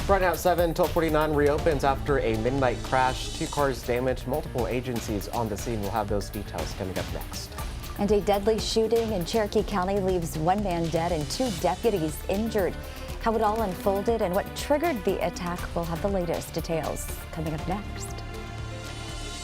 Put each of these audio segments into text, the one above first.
Right now at 7, 1249 reopens after a midnight crash. 2 cars damaged, multiple agencies on the scene. We'll have those details coming up next. And a deadly shooting in Cherokee County leaves 1 man dead and 2 deputies injured. How it all unfolded and what triggered the attack, we'll have the latest details coming up next.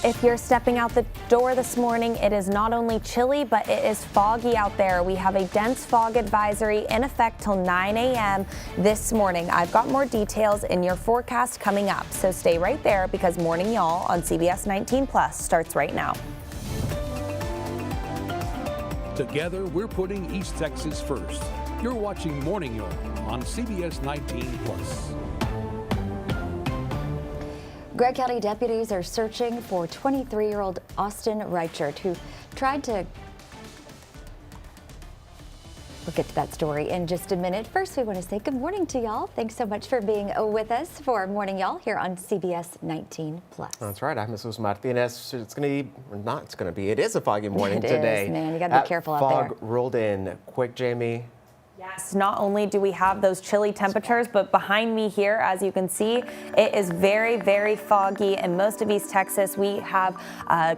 If you're stepping out the door this morning, it is not only chilly, but it is foggy out there. We have a dense fog advisory in effect till 9 a.m. this morning. I've got more details in your forecast coming up, so stay right there because Morning Y'all on CBS 19 Plus starts right now. Together, we're putting East Texas first. You're watching Morning Y'all on CBS 19 Plus. Gregg County deputies are searching for 23-year-old Austin Reichert, who tried to... We'll get to that story in just a minute. First, we want to say good morning to y'all. Thanks so much for being with us for Morning Y'all here on CBS 19 Plus. That's right. I'm Mrs. Martinez. It's going to be, or not it's going to be, it is a foggy morning today. It is, man. You got to be careful out there. Fog rolled in quick, Jamie. Yes, not only do we have those chilly temperatures, but behind me here, as you can see, it is very, very foggy in most of East Texas. We have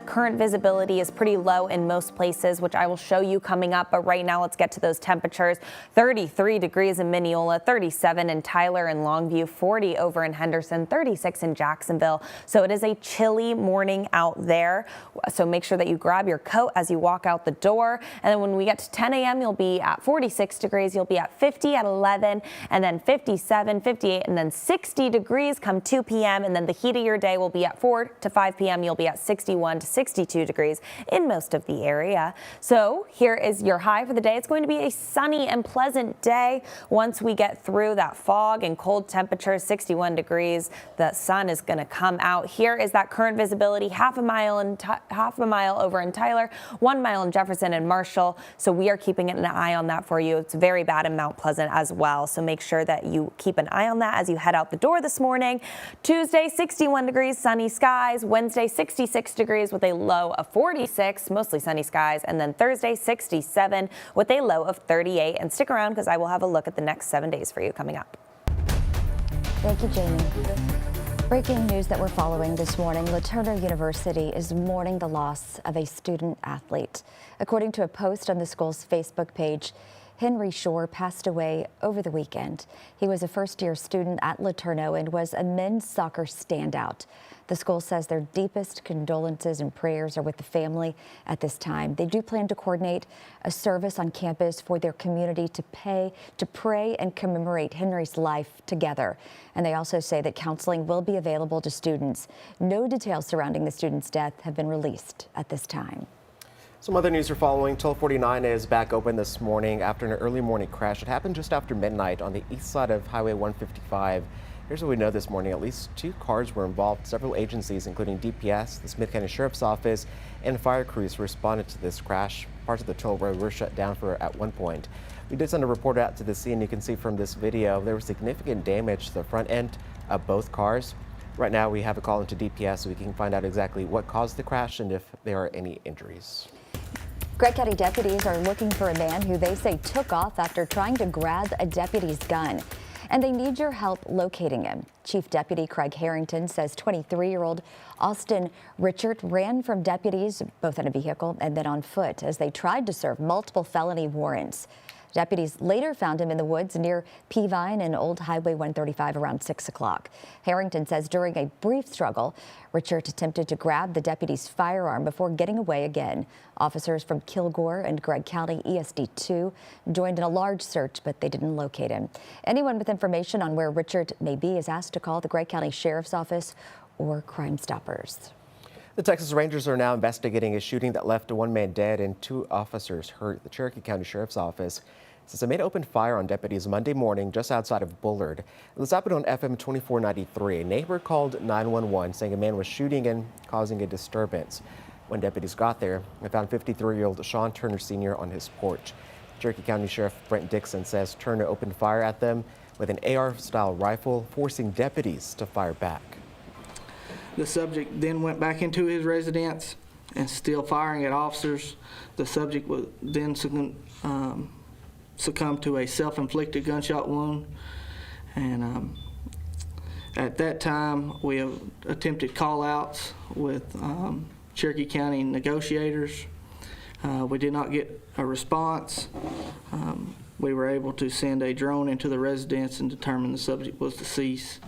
current visibility is pretty low in most places, which I will show you coming up. But right now, let's get to those temperatures. 33 degrees in Mineola, 37 in Tyler and Longview, 40 over in Henderson, 36 in Jacksonville. So it is a chilly morning out there. So make sure that you grab your coat as you walk out the door. And then when we get to 10 a.m., you'll be at 46 degrees. You'll be at 50 at 11, and then 57, 58, and then 60 degrees come 2 p.m. And then the heat of your day will be at 4 to 5 p.m. You'll be at 61 to 62 degrees in most of the area. So here is your high for the day. It's going to be a sunny and pleasant day. Once we get through that fog and cold temperatures, 61 degrees, the sun is going to come out. Here is that current visibility, half a mile over in Tyler, 1 mile in Jefferson and Marshall. So we are keeping an eye on that for you. It's very bad in Mount Pleasant as well. So make sure that you keep an eye on that as you head out the door this morning. Tuesday, 61 degrees, sunny skies. Wednesday, 66 degrees with a low of 46, mostly sunny skies. And then Thursday, 67 with a low of 38. And stick around because I will have a look at the next 7 days for you coming up. Thank you, Jamie. Breaking news that we're following this morning, LaTurner University is mourning the loss of a student athlete. According to a post on the school's Facebook page, Henry Shore passed away over the weekend. He was a first-year student at LaTurno and was a men's soccer standout. The school says their deepest condolences and prayers are with the family at this time. They do plan to coordinate a service on campus for their community to pray and commemorate Henry's life together. And they also say that counseling will be available to students. No details surrounding the student's death have been released at this time. Some other news you're following. 1249 is back open this morning after an early morning crash. It happened just after midnight on the east side of Highway 155. Here's what we know this morning. At least 2 cars were involved. Several agencies, including DPS, the Smith County Sheriff's Office, and fire crews responded to this crash. Parts of the toll road were shut down for at one point. We did send a reporter out to the scene. You can see from this video there was significant damage to the front end of both cars. Right now we have a call into DPS so we can find out exactly what caused the crash and if there are any injuries. Gregg County deputies are looking for a man who they say took off after trying to grab a deputy's gun, and they need your help locating him. Chief Deputy Craig Harrington says 23-year-old Austin Reichert ran from deputies, both in a vehicle and then on foot, as they tried to serve multiple felony warrants. Deputies later found him in the woods near Peavine and Old Highway 135 around 6 o'clock. Harrington says during a brief struggle, Richard attempted to grab the deputy's firearm before getting away again. Officers from Kilgore and Gregg County ESD2 joined in a large search, but they didn't locate him. Anyone with information on where Richard may be is asked to call the Gregg County Sheriff's Office or Crime Stoppers. The Texas Rangers are now investigating a shooting that left 1 man dead and 2 officers hurt. The Cherokee County Sheriff's Office says they made open fire on deputies Monday morning just outside of Bullard. This happened on FM 2493. A neighbor called 911 saying a man was shooting and causing a disturbance. When deputies got there, they found 53-year-old Sean Turner Sr. on his porch. Cherokee County Sheriff Brent Dixon says Turner opened fire at them with an AR-style rifle, forcing deputies to fire back. The subject then went back into his residence and still firing at officers. The subject was then succumbed to a self-inflicted gunshot wound, and At that time, we have attempted call-outs with Cherokee County negotiators. We did not get a response. We were able to send a drone into the residence and determine the subject was deceased.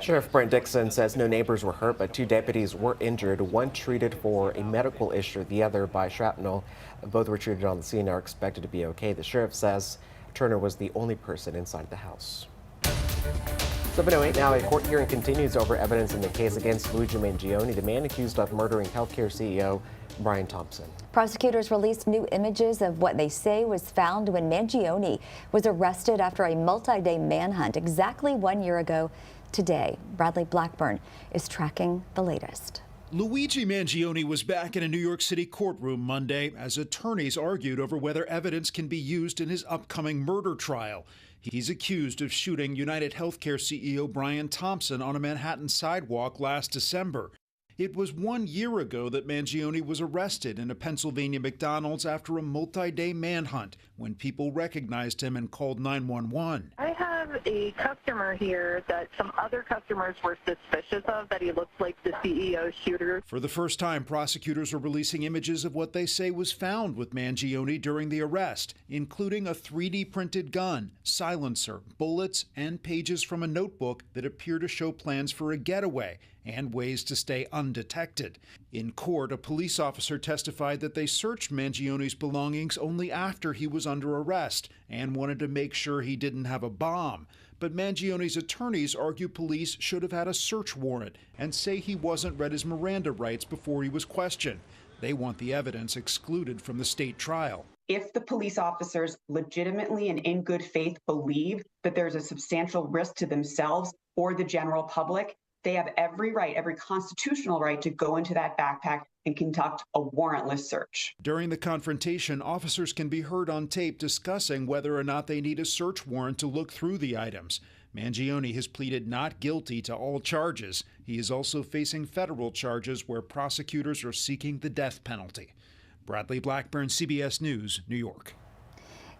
Sheriff Brent Dixon says no neighbors were hurt, but 2 deputies were injured. One treated for a medical issue, the other by shrapnel. Both were treated on the scene and are expected to be okay. The sheriff says Turner was the only person inside the house. 7:08 now, a court hearing continues over evidence in the case against Luigi Mangione, the man accused of murdering healthcare CEO Brian Thompson. Prosecutors released new images of what they say was found when Mangione was arrested after a multi-day manhunt exactly 1 year ago today. Bradley Blackburn is tracking the latest. Luigi Mangione was back in a New York City courtroom Monday as attorneys argued over whether evidence can be used in his upcoming murder trial. He's accused of shooting United Healthcare CEO Brian Thompson on a Manhattan sidewalk last December. It was 1 year ago that Mangione was arrested in a Pennsylvania McDonald's after a multi-day manhunt when people recognized him and called 911. I have a customer here that some other customers were suspicious of, that he looked like the CEO shooter. For the first time, prosecutors are releasing images of what they say was found with Mangione during the arrest, including a 3D printed gun, silencer, bullets, and pages from a notebook that appear to show plans for a getaway and ways to stay undetected. In court, a police officer testified that they searched Mangione's belongings only after he was under arrest and wanted to make sure he didn't have a bomb. But Mangione's attorneys argue police should have had a search warrant and say he wasn't read his Miranda rights before he was questioned. They want the evidence excluded from the state trial. If the police officers legitimately and in good faith believe that there's a substantial risk to themselves or the general public, they have every right, every constitutional right to go into that backpack and conduct a warrantless search. During the confrontation, officers can be heard on tape discussing whether or not they need a search warrant to look through the items. Mangione has pleaded not guilty to all charges. He is also facing federal charges where prosecutors are seeking the death penalty. Bradley Blackburn, CBS News, New York.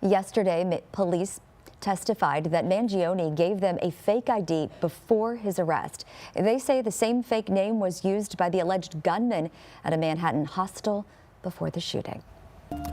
Yesterday, police testified that Mangione gave them a fake ID before his arrest. They say the same fake name was used by the alleged gunman at a Manhattan hostel before the shooting.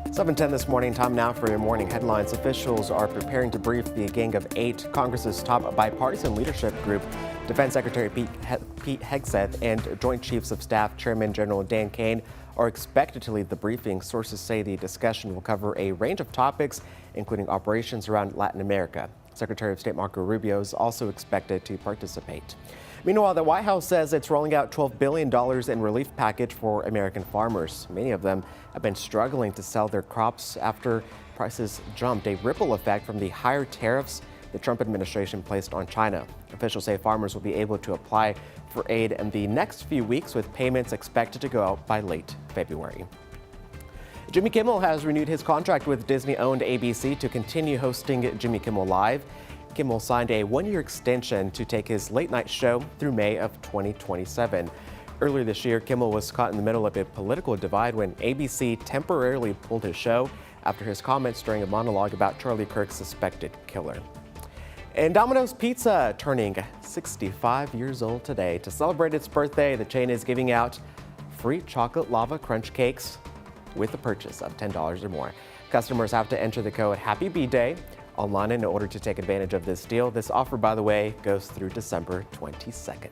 7:10 this morning, time now for your morning headlines. Officials are preparing to brief the Gang of 8, Congress's top bipartisan leadership group. Defense Secretary Pete Hegseth and Joint Chiefs of Staff Chairman General Dan Kane are expected to lead the briefing. Sources say the discussion will cover a range of topics, including operations around Latin America. Secretary of State Marco Rubio is also expected to participate. Meanwhile, the White House says it's rolling out $12 billion in relief package for American farmers. Many of them have been struggling to sell their crops after prices jumped, a ripple effect from the higher tariffs the Trump administration placed on China. Officials say farmers will be able to apply for aid in the next few weeks, with payments expected to go out by late February. Jimmy Kimmel has renewed his contract with Disney-owned ABC to continue hosting Jimmy Kimmel Live. Kimmel signed a 1-year extension to take his late-night show through May of 2027. Earlier this year, Kimmel was caught in the middle of a political divide when ABC temporarily pulled his show after his comments during a monologue about Charlie Kirk's suspected killer. And Domino's Pizza turning 65 years old today. To celebrate its birthday, the chain is giving out free chocolate lava crunch cakes with a purchase of $10 or more. Customers have to enter the code Happy B-Day online in order to take advantage of this deal. This offer, by the way, goes through December 22nd.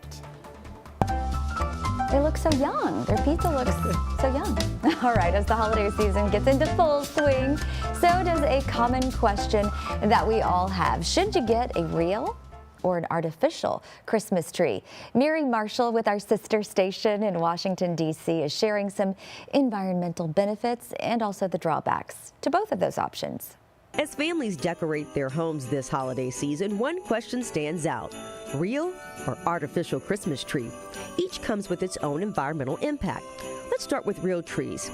They look so young. Their pizza looks so young. All right, as the holiday season gets into full swing, so does a common question that we all have. Should you get a real or an artificial Christmas tree? Miri Marshall with our sister station in Washington, D.C. is sharing some environmental benefits and also the drawbacks to both of those options. As families decorate their homes this holiday season, one question stands out: real or artificial Christmas tree? Each comes with its own environmental impact. Let's start with real trees.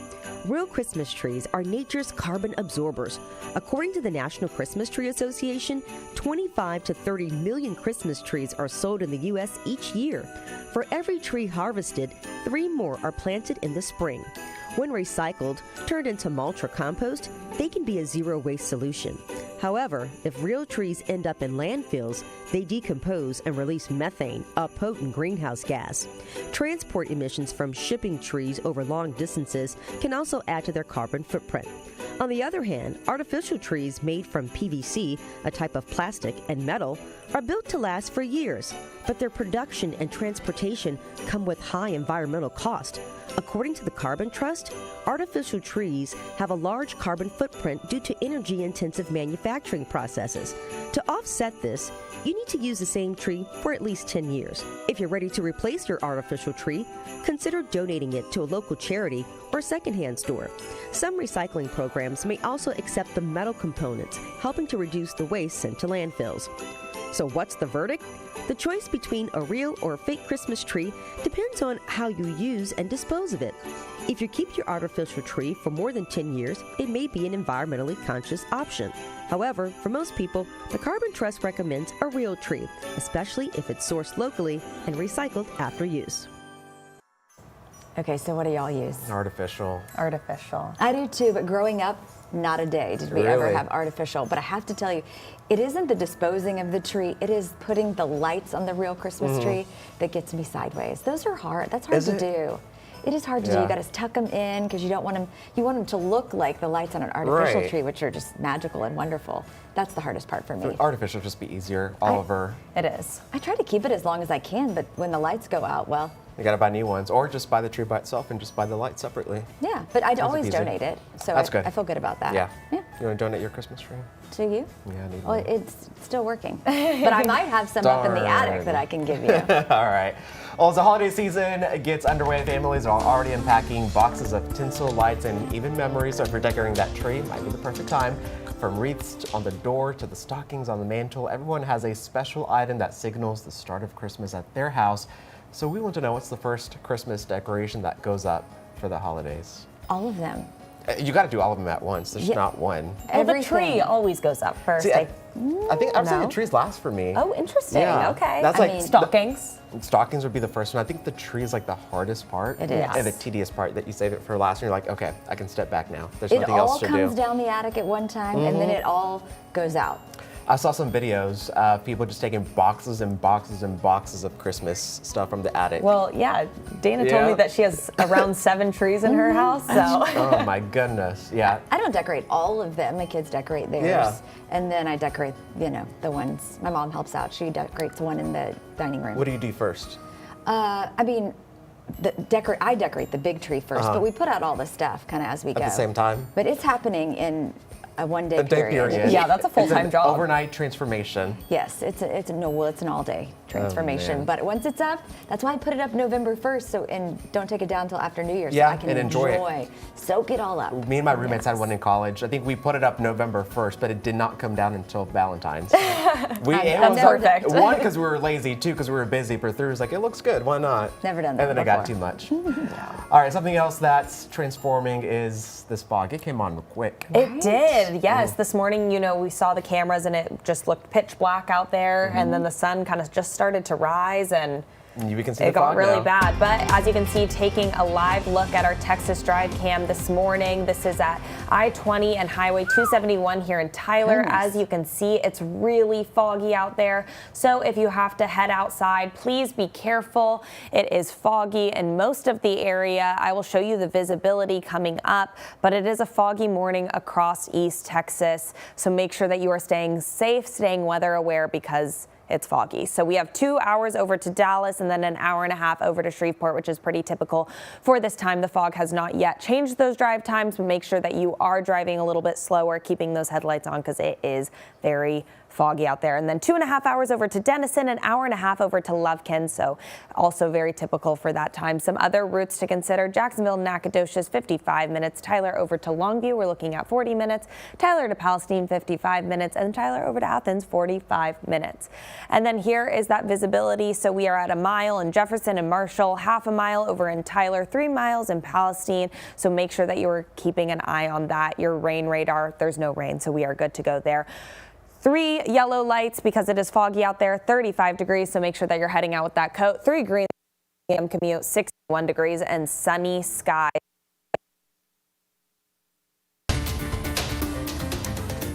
Real Christmas trees are nature's carbon absorbers. According to the National Christmas Tree Association, 25 to 30 million Christmas trees are sold in the U.S. each year. For every tree harvested, 3 more are planted in the spring. When recycled, turned into mulch or compost, they can be a zero-waste solution. However, if real trees end up in landfills, they decompose and release methane, a potent greenhouse gas. Transport emissions from shipping trees over long distances can also add to their carbon footprint. On the other hand, artificial trees made from PVC, a type of plastic, and metal, are built to last for years, but their production and transportation come with high environmental cost. According to the Carbon Trust, artificial trees have a large carbon footprint due to energy-intensive manufacturing processes. To offset this, you need to use the same tree for at least 10 years. If you're ready to replace your artificial tree, consider donating it to a local charity or secondhand store. Some recycling programs may also accept the metal components, helping to reduce the waste sent to landfills. So what's the verdict? The choice between a real or fake Christmas tree depends on how you use and dispose of it. If you keep your artificial tree for more than 10 years, it may be an environmentally conscious option. However, for most people, the Carbon Trust recommends a real tree, especially if it's sourced locally and recycled after use. Okay, so what do y'all use? Artificial. Artificial. I do too, but growing up, not a day did we ever Really? have artificial. But I have to tell you, it isn't the disposing of the tree, it is putting the lights on the real Christmas tree that gets me sideways. Those are hard. That's hard Is to it? do. It is hard to do. Yeah. You got to tuck them in because you don't want them. You want them to look like the lights on an artificial Right. tree, which are just magical and wonderful. That's the hardest part for me. Artificial just be easier all over. It is. I try to keep it as long as I can, but when the lights go out, well, You gotta buy new ones, or just buy the tree by itself and just buy the light separately. yeah. But I'd Sounds always easy. donate it, so That's good. I feel good about that. Yeah. Yeah. You wanna donate your Christmas tree? To you? Yeah, I need Well, one. it's still working, but I might have some up in the attic that I can give you. All right. Well, as the holiday season gets underway, families are already unpacking boxes of tinsel, lights, and even memories. So if you're decorating that tree, might be the perfect time. From wreaths on the door to the stockings on the mantle, everyone has a special item that signals the start of Christmas at their house. So we want to know, what's the first Christmas decoration that goes up for the holidays? All of them. You got to do all of them at once. There's Yeah. not one. Well, the Everything. tree always goes up first. See, I think I was No. thinking trees last for me. Oh, interesting. Yeah. Okay. That's I like mean- Stockings. Stockings would be the first one. I think the tree is like the hardest part. It is. And the tedious part that you save it for last, and you're like, okay, I can step back now. There's It nothing all else to comes do. down the attic at one time, and then it all goes out. I saw some videos of people just taking boxes and boxes and boxes of Christmas stuff from the attic. Well, yeah. Dana told me Yeah. that she has around 7 trees in her house. So. Oh my goodness. Yeah. I don't decorate all of them. My kids decorate theirs. Yeah. And then I decorate, the ones. My mom helps out. She decorates one in the dining room. What do you do first? I mean, I decorate the big tree first, but we put out all the stuff kind of as we go. At the same time? But it's happening in a one-day A day period. Yeah, that's a full-time It's an job. overnight transformation. Yes, it's an all-day transformation. man. But once it's up, that's why I put it up November 1st. So and don't take it down until after New Year's. Yeah, so I can and enjoy it. soak it all up. Me and my roommates had Yes. one in college. I think we put it up November 1st, but it did not come down until Valentine's. I've That's never perfect. One, because we were lazy. Two, because we were busy. But three was like, it looks good. Why not? Never done that And then it got too before. much. All right, something else that's transforming is this fog. It came on quick. It did, yes. This morning, we saw the cameras and it just looked pitch black out there, and then the sun kind of just started to rise and We can see it the got fog really now. bad. But as you can see, taking a live look at our Texas Drive cam this morning. This is at I-20 and Highway 271 here in Tyler. Goodness. As you can see, it's really foggy out there. So if you have to head outside, please be careful. It is foggy in most of the area. I will show you the visibility coming up, but it is a foggy morning across East Texas. So make sure that you are staying safe, staying weather aware, because it's foggy. So we have 2 hours over to Dallas and then an hour and a half over to Shreveport, which is pretty typical for this time. The fog has not yet changed those drive times, but make sure that you are driving a little bit slower, keeping those headlights on, because it is very foggy out there. And then 2.5 hours over to Denison, an hour and a half over to Lufkin. So also very typical for that time. Some other routes to consider: Jacksonville, Nacogdoches, 55 minutes. Tyler over to Longview, we're looking at 40 minutes. Tyler to Palestine, 55 minutes. And Tyler over to Athens, 45 minutes. And then here is that visibility. So we are at a mile in Jefferson and Marshall, half a mile over in Tyler, 3 miles in Palestine. So make sure that you're keeping an eye on that. Your rain radar, there's no rain, so we are good to go there. 3 yellow lights because it is foggy out there, 35 degrees, so make sure that you're heading out with that coat. 3 green commute, 61 degrees, and sunny skies.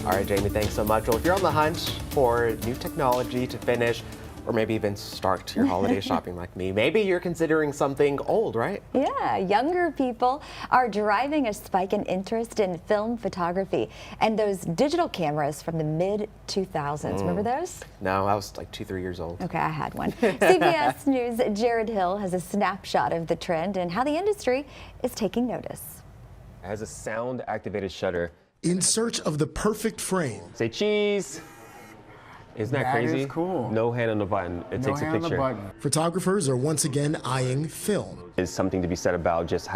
All right, Jamie, thanks so much. Well, if you're on the hunt for new technology to finish or maybe even start your holiday shopping like me, maybe you're considering something old, right? Yeah, younger people are driving a spike in interest in film photography and those digital cameras from the mid-2000s. Remember those? No, I was like 2-3 years old. Okay, I had one. CBS News' Jared Hill has a snapshot of the trend and how the industry is taking notice. It has a sound-activated shutter. In search of the perfect frame. Say cheese. Isn't that crazy? That is cool. No hand on the button. It takes a hand on the picture. button. Photographers are once again eyeing film. There's something to be said about just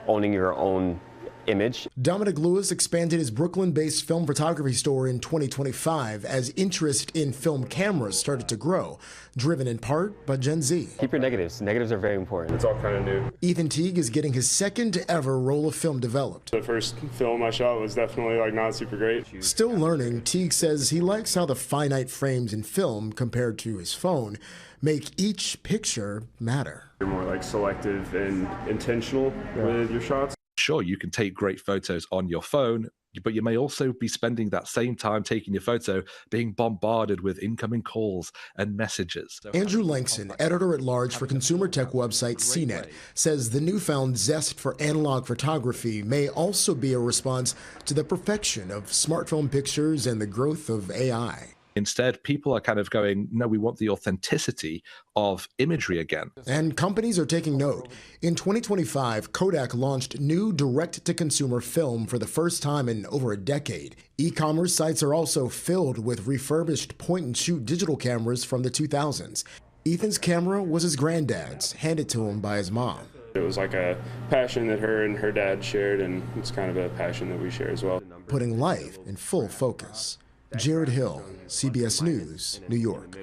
owning your own image. Dominic Lewis expanded his Brooklyn-based film photography store in 2025 as interest in film cameras started to grow, driven in part by Gen Z. Keep your negatives. Negatives are very important. It's all kind of new. Ethan Teague is getting his second ever roll of film developed. The first film I shot was definitely not super great. Still learning, Teague says he likes how the finite frames in film compared to his phone make each picture matter. You're more selective and intentional with your shots. Sure, you can take great photos on your phone, but you may also be spending that same time taking your photo being bombarded with incoming calls and messages. Andrew Langston, editor-at-large for consumer tech website CNET, says the newfound zest for analog photography may also be a response to the perfection of smartphone pictures and the growth of AI. Instead, people are kind of going, no, we want the authenticity of imagery again. And companies are taking note. In 2025, Kodak launched new direct-to-consumer film for the first time in over a decade. E-commerce sites are also filled with refurbished point-and-shoot digital cameras from the 2000s. Ethan's camera was his granddad's, handed to him by his mom. It was like a passion that her and her dad shared, and it's kind of a passion that we share as well. Putting life in full focus. Jared Hill, CBS News, New York.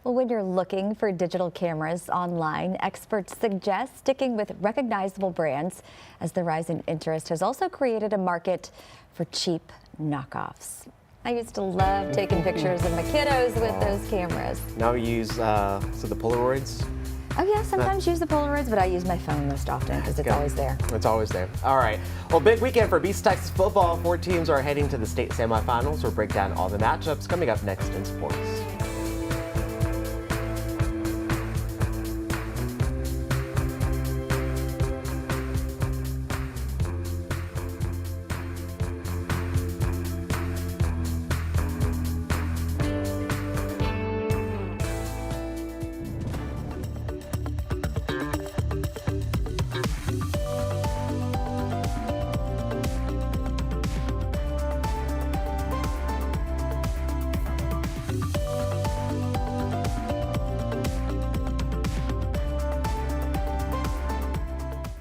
Well, when you're looking for digital cameras online, experts suggest sticking with recognizable brands, as the rise in interest has also created a market for cheap knockoffs. I used to love taking pictures of my kiddos with those cameras. Now we use the Polaroids. Oh yeah, sometimes use the Polaroids, but I use my phone most often because it's always there. It's always there. All right. Well, big weekend for Beast Texas football. 4 teams are heading to the state semifinals. We'll break down all the matchups coming up next in sports.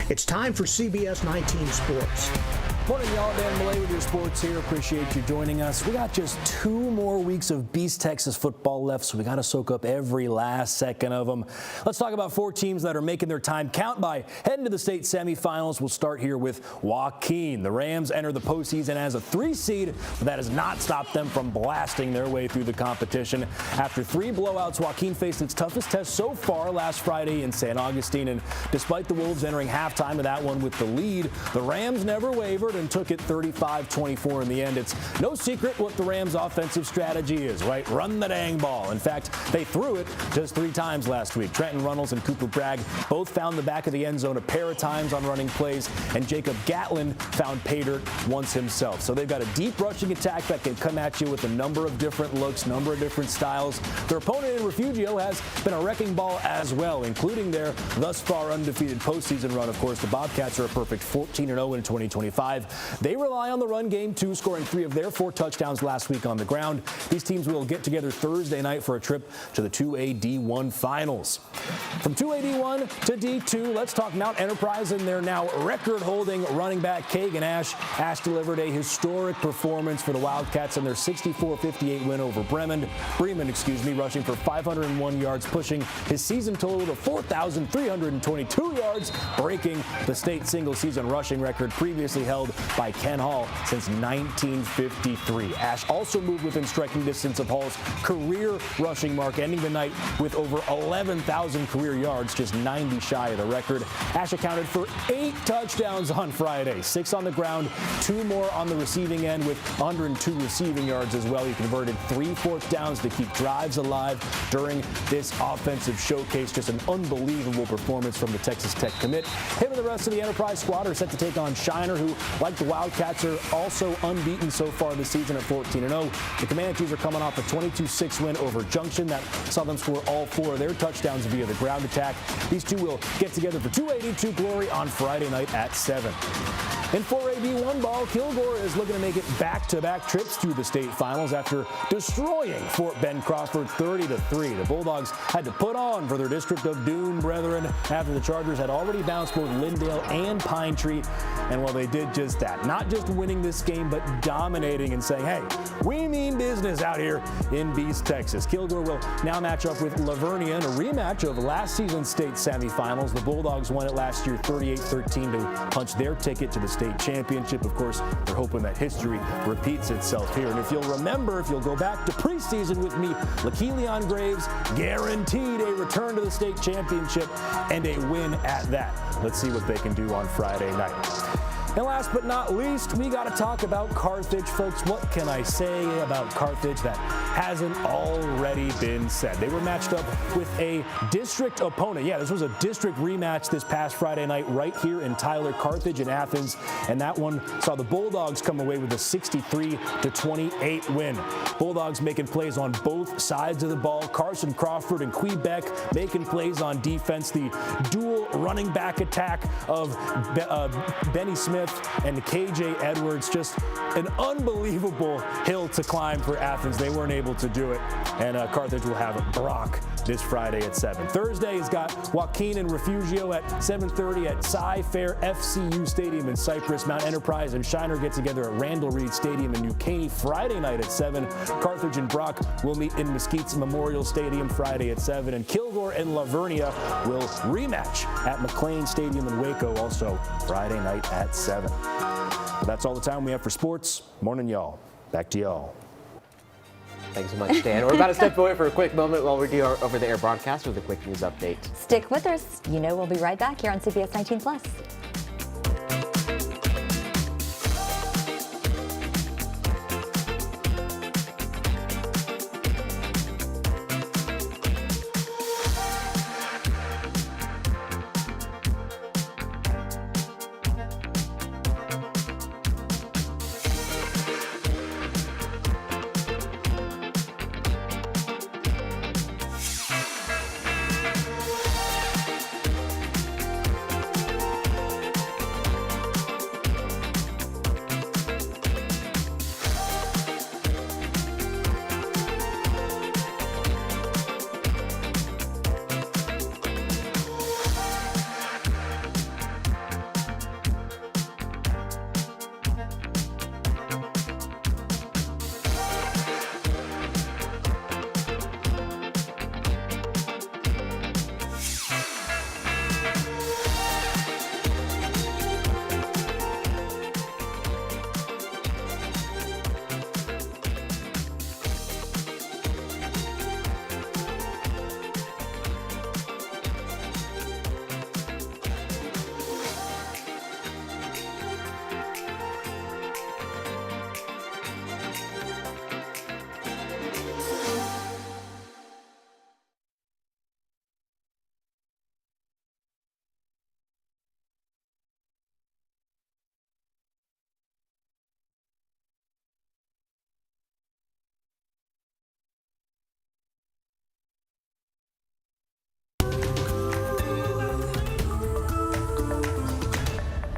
It's time for CBS19 Sports. Morning, y'all. Dan Malay with your sports here. Appreciate you joining us. We got just 2 more weeks of Beast Texas football left, so we got to soak up every last second of them. Let's talk about 4 teams that are making their time count by heading to the state semifinals. We'll start here with Joaquin. The Rams enter the postseason as a 3 seed, but that has not stopped them from blasting their way through the competition. After 3 blowouts, Joaquin faced its toughest test so far last Friday in San Augustine, and despite the Wolves entering halftime of that one with the lead, the Rams never wavered and took it 35-24 in the end. It's no secret what the Rams' offensive strategy is, right? Run the dang ball. In fact, they threw it just 3 times last week. Trenton Runnels and Cooper Bragg both found the back of the end zone a pair of times on running plays, and Jacob Gatlin found pay dirt once himself. So they've got a deep rushing attack that can come at you with a number of different looks, number of different styles. Their opponent in Refugio has been a wrecking ball as well, including their thus far undefeated postseason run. Of course, the Bobcats are a perfect 14-0 in 2025. They rely on the run game, too, scoring 3 of their 4 touchdowns last week on the ground. These teams will get together Thursday night for a trip to the 2A D1 finals. From 2A D1 to D2, let's talk Mount Enterprise and their now record-holding running back, Kagan Ash. Ash delivered a historic performance for the Wildcats in their 64-58 win over Bremen, rushing for 501 yards, pushing his season total to 4,322 yards, breaking the state single-season rushing record previously held led by Ken Hall since 1953. Ash also moved within striking distance of Hall's career rushing mark, ending the night with over 11,000 career yards, just 90 shy of the record. Ash accounted for 8 touchdowns on Friday, 6 on the ground, 2 more on the receiving end with 102 receiving yards as well. He converted 3 fourth downs to keep drives alive during this offensive showcase. Just an unbelievable performance from the Texas Tech commit. Him and the rest of the Enterprise squad are set to take on Shiner, who, like the Wildcats, are also unbeaten so far this season at 14-0. The Comanches are coming off a 22-6 win over Junction that saw them score all 4 of their touchdowns via the ground attack. These two will get together for 282 glory on Friday night at 7. In 4A-D1 ball, Kilgore is looking to make it back-to-back trips to the state finals after destroying Fort Bend Crawford 30-3. The Bulldogs had to put on for their District of Doom brethren after the Chargers had already bounced both Lindale and Pine Tree. And well, they did just that. Not just winning this game, but dominating and saying, hey, we mean business out here in Beast, Texas. Kilgore will now match up with Lavernia in a rematch of last season's state semifinals. The Bulldogs won it last year 38-13 to punch their ticket to the state championship. Of course, they're hoping that history repeats itself here. And if you'll remember, if you'll go back to preseason with me, Lakeelion Graves guaranteed a return to the state championship and a win at that. Let's see what they can do on Friday night. And last but not least, we got to talk about Carthage, folks. What can I say about Carthage that hasn't already been said? They were matched up with a district opponent. Yeah, this was a district rematch this past Friday night right here in Tyler. Carthage and Athens, and that one saw the Bulldogs come away with a 63-28 win. Bulldogs making plays on both sides of the ball. Carson Crawford and Quebec making plays on defense. The dual running back attack of Benny Smith and KJ Edwards, just an unbelievable hill to climb for Athens. They weren't able to do it, and Carthage will have Brock this Friday at 7. Thursday has got Joaquin and Refugio at 7:30 at Cy-Fair FCU Stadium in Cypress. Mount Enterprise and Shiner get together at Randall Reed Stadium in New Caney Friday night at 7. Carthage and Brock will meet in Mesquite's Memorial Stadium Friday at 7. And Kilgore and Lavernia will rematch at McLean Stadium in Waco also Friday night at 7. But that's all the time we have for sports. Morning, y'all. Back to y'all. Thanks so much, Dan. We're about to step away for a quick moment while we do our over-the-air broadcast with a quick news update. Stick with us. You know we'll be right back here on CBS 19 Plus.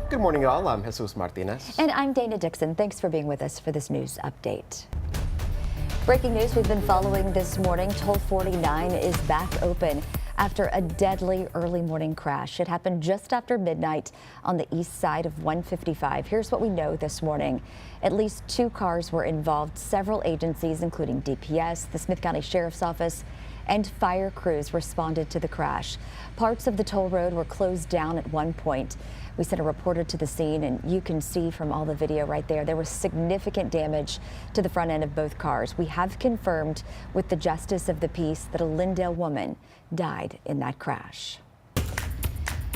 Good morning, y'all. I'm Jesus Martinez. And I'm Dana Dixon. Thanks for being with us for this news update. Breaking news we've been following this morning. Toll 49 is back open after a deadly early morning crash. It happened just after midnight on the east side of 155. Here's what we know this morning. At least 2 cars were involved. Several agencies, including DPS, the Smith County Sheriff's Office, and fire crews responded to the crash. Parts of the toll road were closed down at one point. We sent a reporter to the scene, and you can see from all the video right there was significant damage to the front end of both cars. We have confirmed with the justice of the peace that a Lindale woman died in that crash.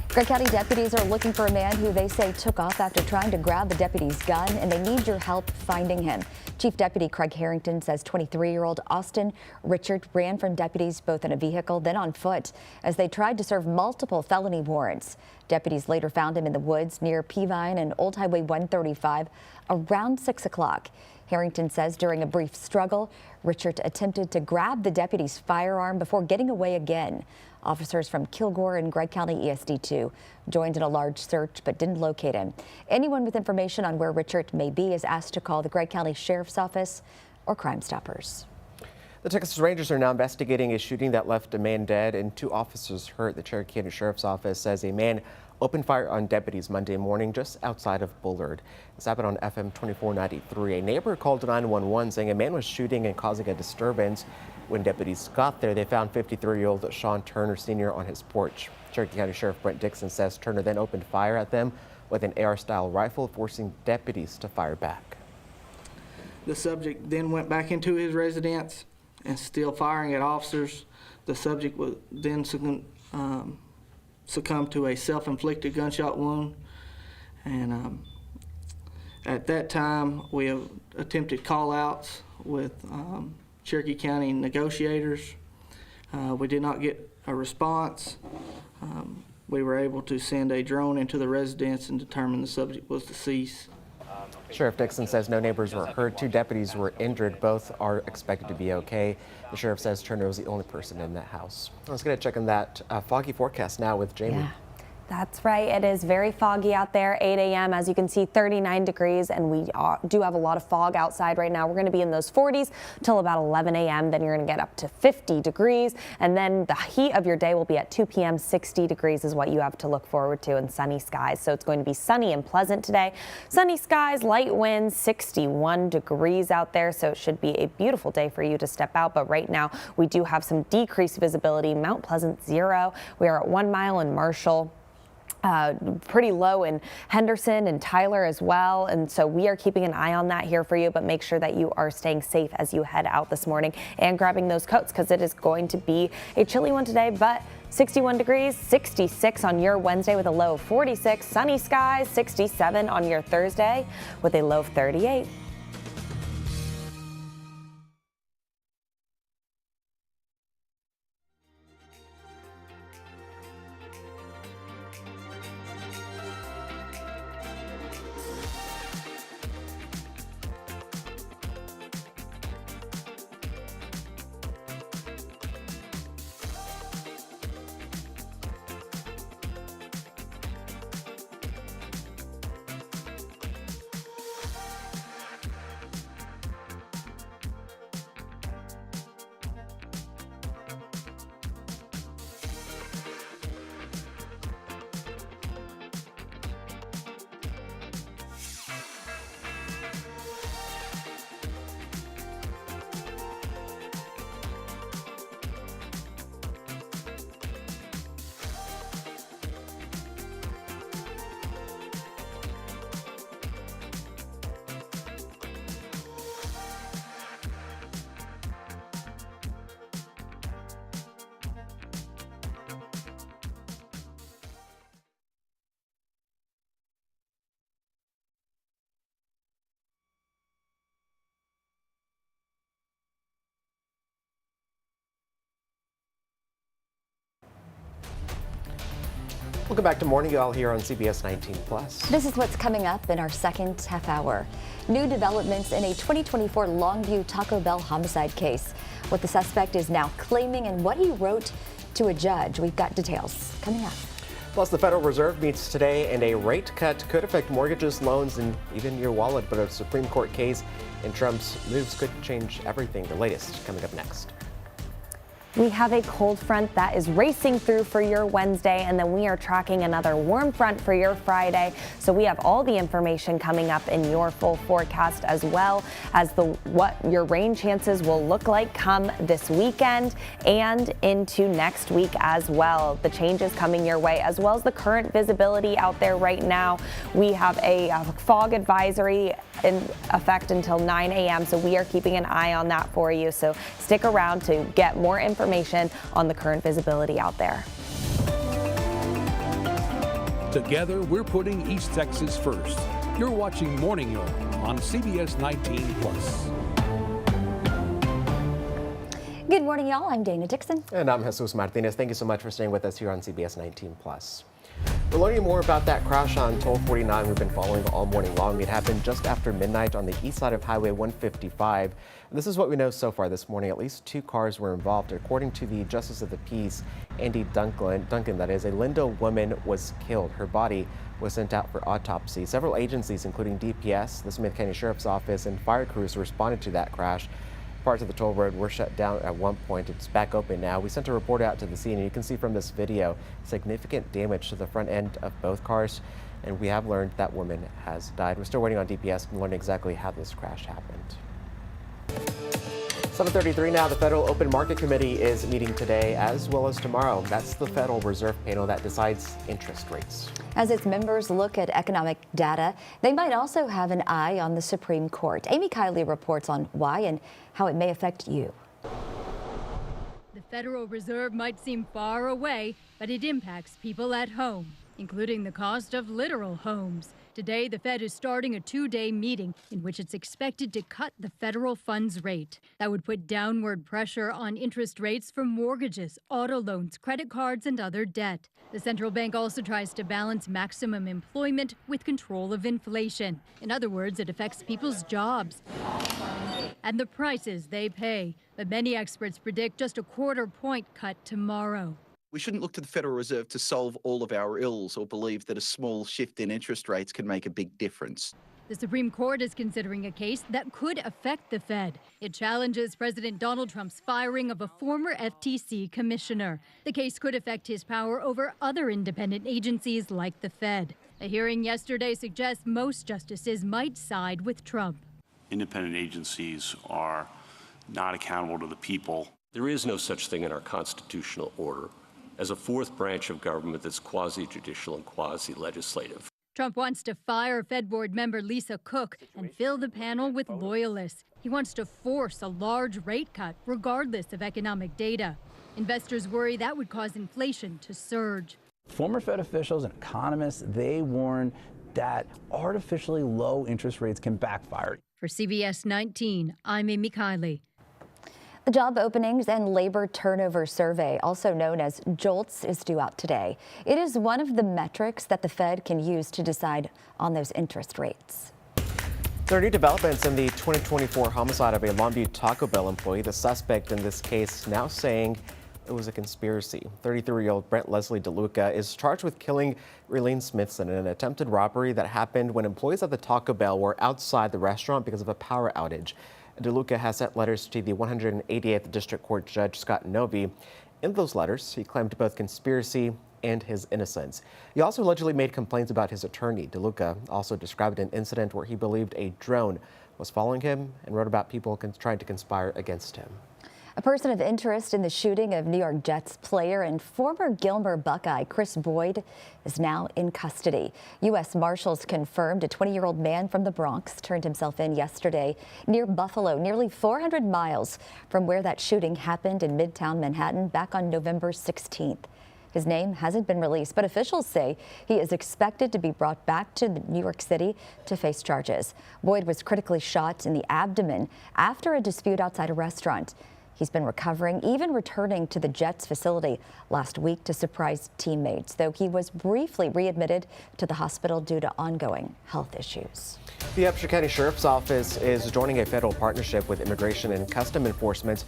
Gregg County deputies are looking for a man who they say took off after trying to grab the deputy's gun, and they need your help finding him. Chief Deputy Craig Harrington says 23-year-old Austin Richard ran from deputies both in a vehicle then on foot as they tried to serve multiple felony warrants. Deputies later found him in the woods near Peavine and Old Highway 135 around 6 o'clock. Harrington says during a brief struggle, Richard attempted to grab the deputy's firearm before getting away again. Officers from Kilgore and Gregg County ESD2 joined in a large search but didn't locate him. Anyone with information on where Richard may be is asked to call the Gregg County Sheriff's Office or Crime Stoppers. The Texas Rangers are now investigating a shooting that left a man dead and 2 officers hurt. The Cherokee County Sheriff's Office says a man opened fire on deputies Monday morning just outside of Bullard. This happened on FM 2493. A neighbor called 911 saying a man was shooting and causing a disturbance. When deputies got there, they found 53-year-old Sean Turner Sr. on his porch. Cherokee County Sheriff Brent Dixon says Turner then opened fire at them with an AR-style rifle, forcing deputies to fire back. The subject then went back into his residence and still firing at officers. The subject was then succumbed to a self-inflicted gunshot wound. And at that time, we have attempted call-outs with Cherokee County negotiators. We did not get a response. We were able to send a drone into the residence and determine the subject was deceased. Sheriff Dixon says no neighbors were hurt. 2 deputies were injured. Both are expected to be okay. The sheriff says Turner was the only person in that house. Let's get a check on that foggy forecast now with Jamie. Yeah. That's right. It is very foggy out there. 8 a.m. As you can see, 39 degrees, and we do have a lot of fog outside right now. We're going to be in those 40s till about 11 a.m. Then you're going to get up to 50 degrees, and then the heat of your day will be at 2 p.m. 60 degrees is what you have to look forward to, and sunny skies. So it's going to be sunny and pleasant today. Sunny skies, light winds, 61 degrees out there. So it should be a beautiful day for you to step out. But right now we do have some decreased visibility. Mount Pleasant 0. We are at 1 mile in Marshall. Pretty low in Henderson and Tyler as well, and so we are keeping an eye on that here for you, but make sure that you are staying safe as you head out this morning and grabbing those coats because it is going to be a chilly one today. But 61 degrees, 66 on your Wednesday with a low of 46, sunny skies, 67 on your Thursday with a low of 38. Welcome back to Morning Y'all here on CBS 19 Plus. This is what's coming up in our second half hour. New developments in a 2024 Longview Taco Bell homicide case. What the suspect is now claiming and what he wrote to a judge. We've got details coming up. Plus, the Federal Reserve meets today, and a rate cut could affect mortgages, loans, and even your wallet. But a Supreme Court case and Trump's moves could change everything. The latest coming up next. We have a cold front that is racing through for your Wednesday, and then we are tracking another warm front for your Friday. So we have all the information coming up in your full forecast, as well as what your rain chances will look like come this weekend and into next week as well. The changes coming your way, as well as the current visibility out there right now. We have a fog advisory in effect until 9 a.m. So we are keeping an eye on that for you. So stick around to get more information on the current visibility out there. Together, we're putting East Texas first. You're watching Morning York on CBS 19 Plus. Good morning, y'all. I'm Dana Dixon. And I'm Jesus Martinez. Thank you so much for staying with us here on CBS 19 Plus. We're learning more about that crash on Toll 49 we've been following all morning long. It happened just after midnight on the east side of Highway 155. This is what we know so far this morning. At least 2 cars were involved. According to the Justice of the Peace, Andy Duncan, that is, a Lindo woman was killed. Her body was sent out for autopsy. Several agencies, including DPS, the Smith County Sheriff's Office, and fire crews responded to that crash. Parts of the toll road were shut down at one point. It's back open now. We sent a reporter out to the scene, and you can see from this video significant damage to the front end of both cars. And we have learned that woman has died. We're still waiting on DPS to learn exactly how this crash happened. 7:33 now. The Federal Open Market Committee is meeting today as well as tomorrow. That's the Federal Reserve panel that decides interest rates. As its members look at economic data, they might also have an eye on the Supreme Court. Amy Kiley reports on why and how it may affect you. The Federal Reserve might seem far away, but it impacts people at home, including the cost of literal homes. Today, the Fed is starting a 2-day meeting in which it's expected to cut the federal funds rate. That would put downward pressure on interest rates for mortgages, auto loans, credit cards, and other debt. The central bank also tries to balance maximum employment with control of inflation. In other words, it affects people's jobs and the prices they pay. But many experts predict just a 1/4 point cut tomorrow. We shouldn't look to the Federal Reserve to solve all of our ills or believe that a small shift in interest rates can make a big difference. The Supreme Court is considering a case that could affect the Fed. It challenges President Donald Trump's firing of a former FTC commissioner. The case could affect his power over other independent agencies like the Fed. A hearing yesterday suggests most justices might side with Trump. Independent agencies are not accountable to the people. There is no such thing in our constitutional order as a fourth branch of government that's quasi-judicial and quasi-legislative. Trump wants to fire Fed board member Lisa Cook and fill the panel with loyalists. He wants to force a large rate cut regardless of economic data. Investors worry that would cause inflation to surge. Former Fed officials and economists, they warn that artificially low interest rates can backfire. For CBS 19, I'm Amy Kiley. The Job Openings and Labor Turnover Survey, also known as JOLTS, is due out today. It is one of the metrics that the Fed can use to decide on those interest rates. There are new developments in the 2024 homicide of a Longview Taco Bell employee. The suspect in this case now saying it was a conspiracy. 33-year-old Brent Leslie DeLuca is charged with killing Raylene Smithson in an attempted robbery that happened when employees at the Taco Bell were outside the restaurant because of a power outage. DeLuca has sent letters to the 188th District Court Judge Scott Novy. In those letters, he claimed both conspiracy and his innocence. He also allegedly made complaints about his attorney. DeLuca also described an incident where he believed a drone was following him and wrote about people trying to conspire against him. A person of interest in the shooting of New York Jets player and former Gilmer Buckeye Chris Boyd is now in custody. U.S. Marshals confirmed a 20-year-old man from the Bronx turned himself in yesterday near Buffalo, nearly 400 miles from where that shooting happened in Midtown Manhattan back on November 16th. His name hasn't been released, but officials say he is expected to be brought back to New York City to face charges. Boyd was critically shot in the abdomen after a dispute outside a restaurant. He's been recovering, even returning to the Jets facility last week to surprise teammates, though he was briefly readmitted to the hospital due to ongoing health issues. The Upshur County Sheriff's Office is joining a federal partnership with Immigration and Custom Enforcement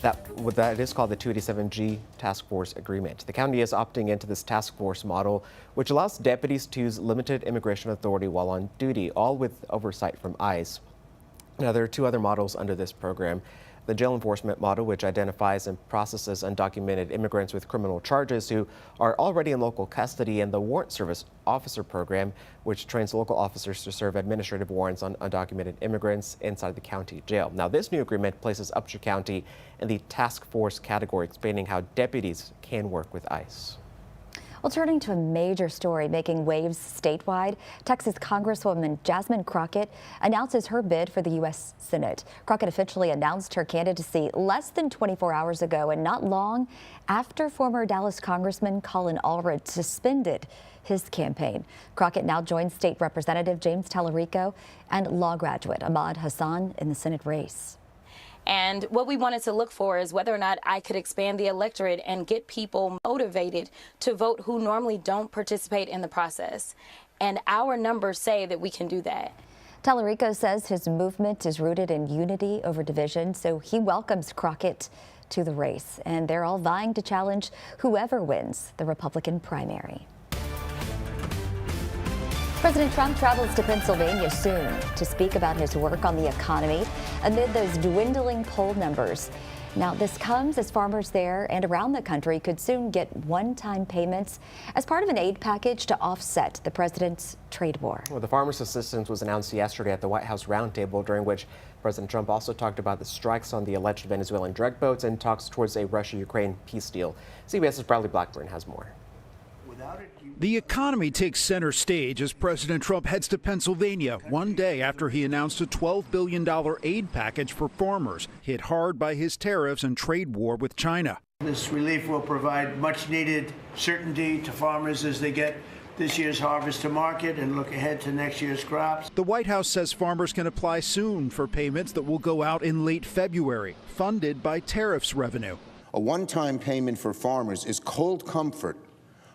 that is called the 287G Task Force Agreement. The county is opting into this task force model, which allows deputies to use limited immigration authority while on duty, all with oversight from ICE. Now, there are 2 other models under this program. The jail enforcement model, which identifies and processes undocumented immigrants with criminal charges who are already in local custody, and the Warrant Service Officer Program, which trains local officers to serve administrative warrants on undocumented immigrants inside the county jail. Now, this new agreement places Upshur County in the task force category, expanding how deputies can work with ICE. Well, turning to a major story making waves statewide, Texas Congresswoman Jasmine Crockett announces her bid for the U.S. Senate. Crockett officially announced her candidacy less than 24 hours ago, and not long after former Dallas Congressman Colin Allred suspended his campaign. Crockett now joins State Representative James Tallarico and law graduate Ahmad Hassan in the Senate race. And what we wanted to look for is whether or not I could expand the electorate and get people motivated to vote who normally don't participate in the process. And our numbers say that we can do that. Tallarico says his movement is rooted in unity over division, so he welcomes Crockett to the race. And they're all vying to challenge whoever wins the Republican primary. President Trump travels to Pennsylvania soon to speak about his work on the economy amid those dwindling poll numbers. Now, this comes as farmers there and around the country could soon get one-time payments as part of an aid package to offset the president's trade war. Well, the farmers' assistance was announced yesterday at the White House roundtable, during which President Trump also talked about the strikes on the alleged Venezuelan drug boats and talks towards a Russia-Ukraine peace deal. CBS's Bradley Blackburn has more. The economy takes center stage as President Trump heads to Pennsylvania one day after he announced a $12 billion aid package for farmers hit hard by his tariffs and trade war with China. This relief will provide much needed certainty to farmers as they get this year's harvest to market and look ahead to next year's crops. The White House says farmers can apply soon for payments that will go out in late February, funded by tariffs revenue. A one-time payment for farmers is cold comfort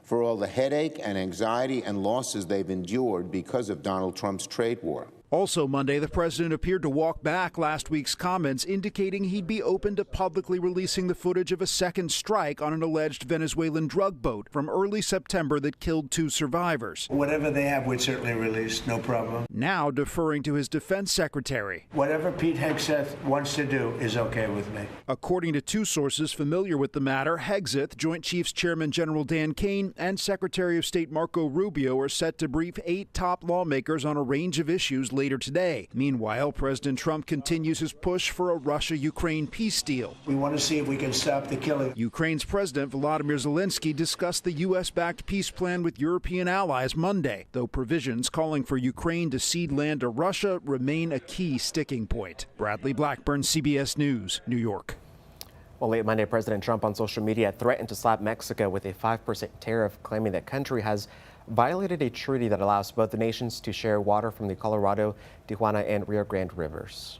for all the headache and anxiety and losses they've endured because of Donald Trump's trade war. Also Monday, the president appeared to walk back last week's comments indicating he'd be open to publicly releasing the footage of a second strike on an alleged Venezuelan drug boat from early September that killed 2 survivors. Whatever they have, we'd certainly release, no problem. Now deferring to his defense secretary. Whatever Pete Hegseth wants to do is okay with me. According to 2 sources familiar with the matter, Hegseth, Joint Chiefs Chairman General Dan Kane, and Secretary of State Marco Rubio are set to brief 8 top lawmakers on a range of issues later today. Meanwhile, President Trump continues his push for a Russia-Ukraine peace deal. We want to see if we can stop the killing. Ukraine's President Volodymyr Zelensky discussed the U.S.-backed peace plan with European allies Monday, though provisions calling for Ukraine to cede land to Russia remain a key sticking point. Bradley Blackburn, CBS News, New York. Well, late Monday, President Trump on social media threatened to slap Mexico with a 5% tariff, claiming that country has violated a treaty that allows both the nations to share water from the Colorado, Tijuana, and Rio Grande rivers.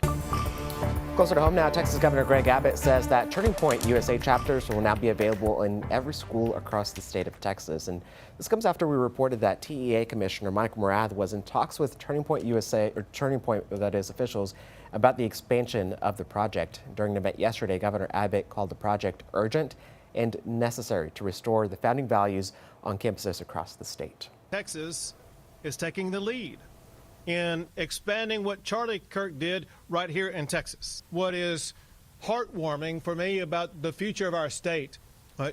Closer to home now, Texas Governor Greg Abbott says that Turning Point USA chapters will now be available in every school across the state of Texas. And this comes after we reported that TEA Commissioner Mike Morath was in talks with Turning Point USA, or Turning Point, that is, officials about the expansion of the project. During an event yesterday, Governor Abbott called the project urgent and necessary to restore the founding values on campuses across the state. Texas is taking the lead in expanding what Charlie Kirk did right here in Texas. What is heartwarming for me about the future of our state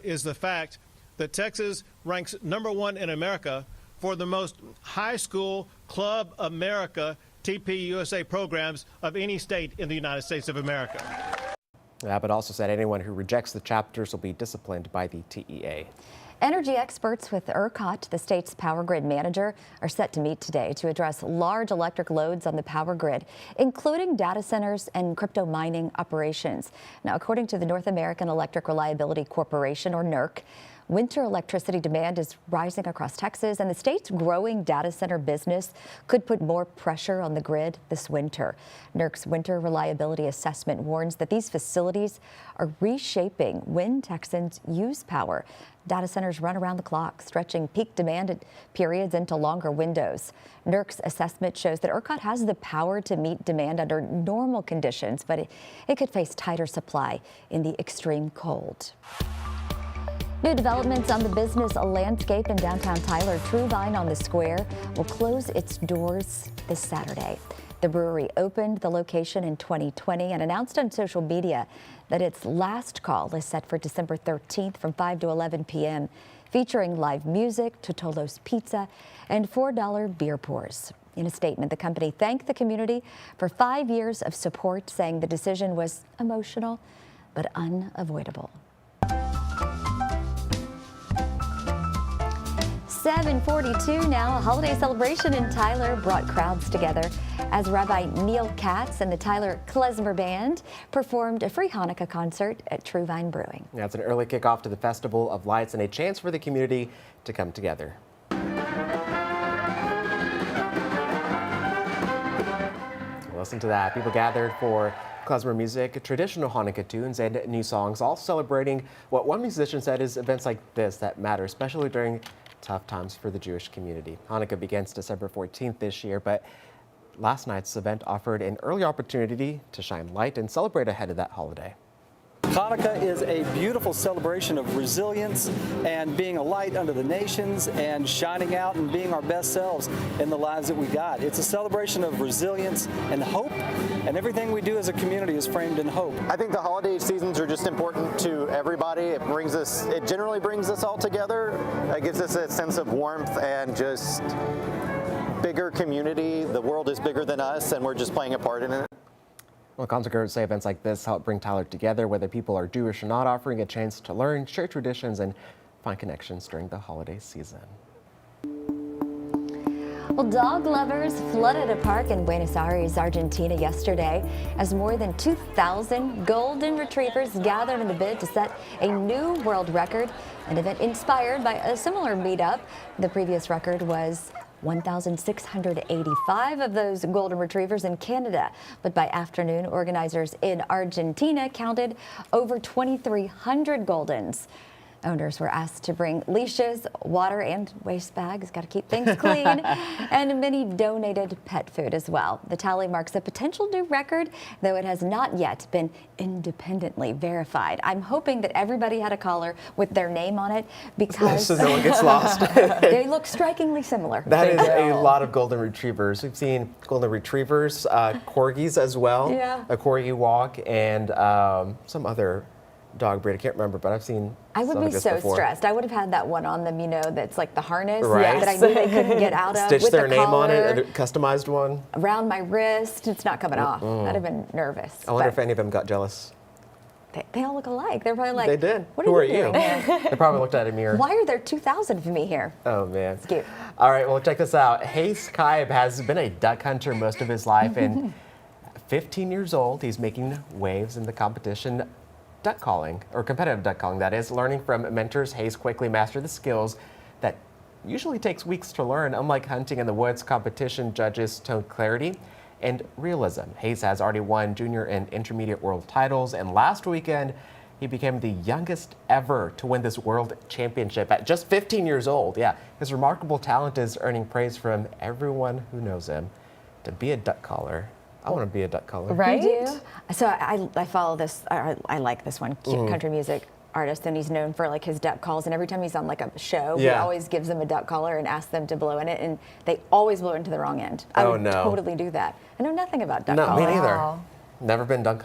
is the fact that Texas ranks #1 in America for the most high school Club America TPUSA programs of any state in the United States of America. Abbott also said anyone who rejects the chapters will be disciplined by the TEA. Energy experts with ERCOT, the state's power grid manager, are set to meet today to address large electric loads on the power grid, including data centers and crypto mining operations. Now, according to the North American Electric Reliability Corporation, or NERC, winter electricity demand is rising across Texas, and the state's growing data center business could put more pressure on the grid this winter. NERC's Winter Reliability Assessment warns that these facilities are reshaping when Texans use power. Data centers run around the clock, stretching peak demand periods into longer windows. NERC's assessment shows that ERCOT has the power to meet demand under normal conditions, but it could face tighter supply in the extreme cold. New developments on the business landscape in downtown Tyler. True Vine on the Square will close its doors this Saturday. The brewery opened the location in 2020 and announced on social media that its last call is set for December 13th from 5 to 11 p.m., featuring live music, Totolo's Pizza, and $4 beer pours. In a statement, the company thanked the community for 5 years of support, saying the decision was emotional but unavoidable. 7:42 now. A holiday celebration in Tyler brought crowds together as Rabbi Neil Katz and the Tyler Klezmer Band performed a free Hanukkah concert at True Vine Brewing. Yeah, it's an early kickoff to the Festival of Lights and a chance for the community to come together. Listen to that. People gathered for klezmer music, traditional Hanukkah tunes, and new songs, all celebrating what one musician said is events like this that matter, especially during tough times for the Jewish community. Hanukkah begins December 14th this year, but last night's event offered an early opportunity to shine light and celebrate ahead of that holiday. Hanukkah is a beautiful celebration of resilience and being a light unto the nations and shining out and being our best selves in the lives that we got. It's a celebration of resilience and hope, and everything we do as a community is framed in hope. I think the holiday seasons are just important to everybody. It generally brings us all together. It gives us a sense of warmth and just bigger community. The world is bigger than us, and we're just playing a part in it. Well, concerts say events like this help bring Tyler together, whether people are Jewish or not, offering a chance to learn, share traditions, and find connections during the holiday season. Well, dog lovers flooded a park in Buenos Aires, Argentina yesterday as more than 2,000 golden retrievers gathered in the bid to set a new world record, an event inspired by a similar meetup. The previous record was 1,685 of those golden retrievers in Canada. But by afternoon, organizers in Argentina counted over 2,300 Goldens. Owners were asked to bring leashes, water, and waste bags, got to keep things clean, and many donated pet food as well. The tally marks a potential new record, though it has not yet been independently verified. I'm hoping that everybody had a collar with their name on it because so no one gets lost. They look strikingly similar. That is a lot of golden retrievers. We've seen golden retrievers, corgis as well, a corgi walk, and some other dog breed. I can't remember, but I've seen. I would be so before. stressed. I would have had that one on them, you know, that's like the harness right. that I knew they couldn't get out of. Stitch with their the name collar, on it, a customized one. Around my wrist. It's not coming off. I'd have been nervous. I wonder if any of them got jealous. They all look alike. They're probably like, they did. What Who are you doing here? They probably looked at a mirror. Why are there 2,000 of me here? Oh, man. It's cute. All right, well, check this out. Hayes Kaib has been a duck hunter most of his life, and 15 years old, he's making waves in the competition duck calling, or competitive duck calling, that is. Learning from mentors, Hayes quickly mastered the skills that usually takes weeks to learn. Unlike hunting in the woods, competition judges tone clarity and realism. Hayes has already won junior and intermediate world titles, and last weekend, he became the youngest ever to win this world championship at just 15 years old. Yeah, his remarkable talent is earning praise from everyone who knows him. To be a duck caller, I want to be a duck caller. Right? You do? So I follow this, I like this one, cute country music artist, and he's known for like his duck calls, and every time he's on like a show, he always gives them a duck caller and asks them to blow in it, and they always blow into the wrong end. I would totally do that. I know nothing about duck calling. Me neither. Never been duck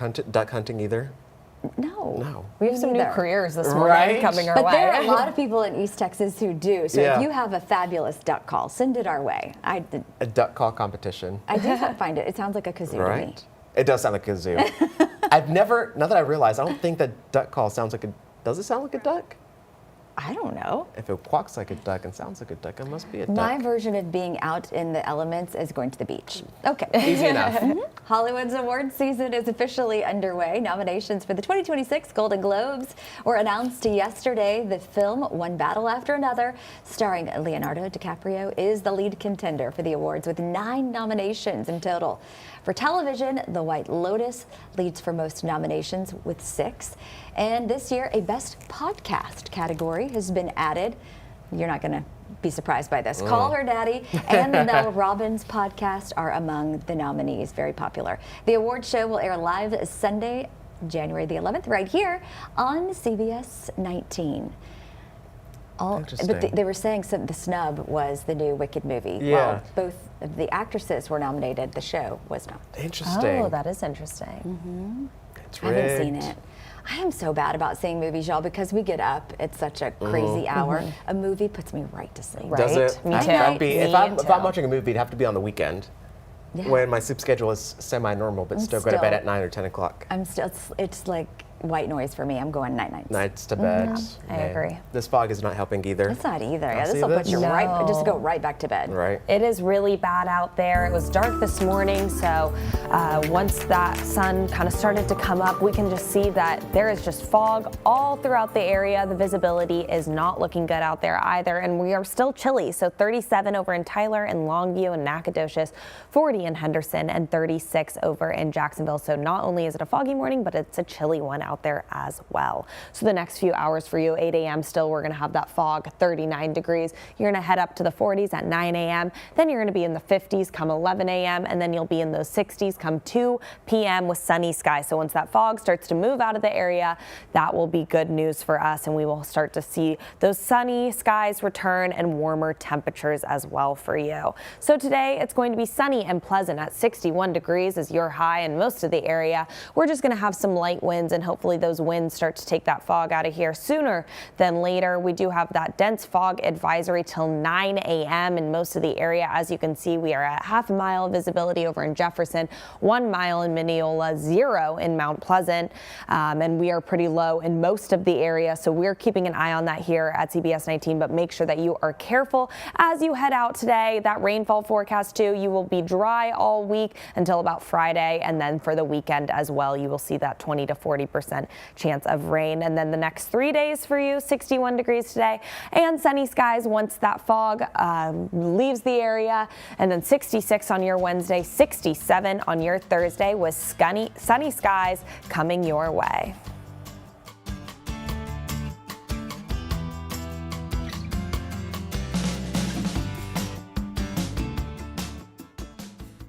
hunting either. No. We have some new careers this morning coming our way. But there are a lot of people in East Texas who do. So if you have a fabulous duck call, send it our way. A duck call competition. I do find it. It sounds like a kazoo to me. It does sound like a kazoo. I've never, now that I realize, I don't think that duck call sounds like a, does it sound like a duck? I don't know. If it quacks like a duck and sounds like a duck, it must be a duck. My version of being out in the elements is going to the beach. Okay. Easy enough. Hollywood's awards season is officially underway. Nominations for the 2026 Golden Globes were announced yesterday. The film One Battle After Another, starring Leonardo DiCaprio, is the lead contender for the awards with 9 nominations in total. For television, The White Lotus leads for most nominations with 6. And this year, a Best Podcast category has been added. You're not going to be surprised by this. Call Her Daddy and the Mel Robbins podcast are among the nominees. Very popular. The award show will air live Sunday, January the 11th, right here on CBS19. But they were saying the snub was the new Wicked movie. Yeah. Well, both of the actresses were nominated. The show was not. Interesting. Oh, that is interesting. It's I haven't seen it. I am so bad about seeing movies, y'all, because we get up at such a crazy hour. A movie puts me right to sleep. Right. Does it? Me too. If I'm watching a movie, it'd have to be on the weekend. Yeah. When my sleep schedule is semi-normal, but still go to bed at 9 or 10 o'clock. It's like white noise for me. I'm going night-nights. Nights to bed. I agree. This fog is not helping either. It's not either. Yeah, this will put you just go right back to bed. Right. It is really bad out there. It was dark this morning, so once that sun kind of started to come up, we can just see that there is just fog all throughout the area. The visibility is not looking good out there either, and we are still chilly. So 37 over in Tyler and Longview and Nacogdoches, 40 in Henderson, and 36 over in Jacksonville. So not only is it a foggy morning, but it's a chilly one out there as well. So the next few hours for you, 8 a.m. still, we're going to have that fog, 39 degrees. You're going to head up to the 40s at 9 a.m. Then you're going to be in the 50s come 11 a.m. and then you'll be in those 60s come 2 p.m. with sunny skies. So once that fog starts to move out of the area, that will be good news for us, and we will start to see those sunny skies return and warmer temperatures as well for you. So today it's going to be sunny and pleasant at 61 degrees is your high in most of the area. We're just going to have some light winds, and hopefully those winds start to take that fog out of here sooner than later. We do have that dense fog advisory till 9 a.m. in most of the area. As you can see, we are at half a mile visibility over in Jefferson, 1 mile in Mineola, 0 in Mount Pleasant, and we are pretty low in most of the area. So we're keeping an eye on that here at CBS 19, but make sure that you are careful as you head out today. That rainfall forecast too, you will be dry all week until about Friday, and then for the weekend as well, you will see that 20 to 40% chance of rain. And then the next 3 days for you, 61 degrees today and sunny skies once that fog leaves the area, and then 66 on your Wednesday, 67 on your Thursday with sunny skies coming your way.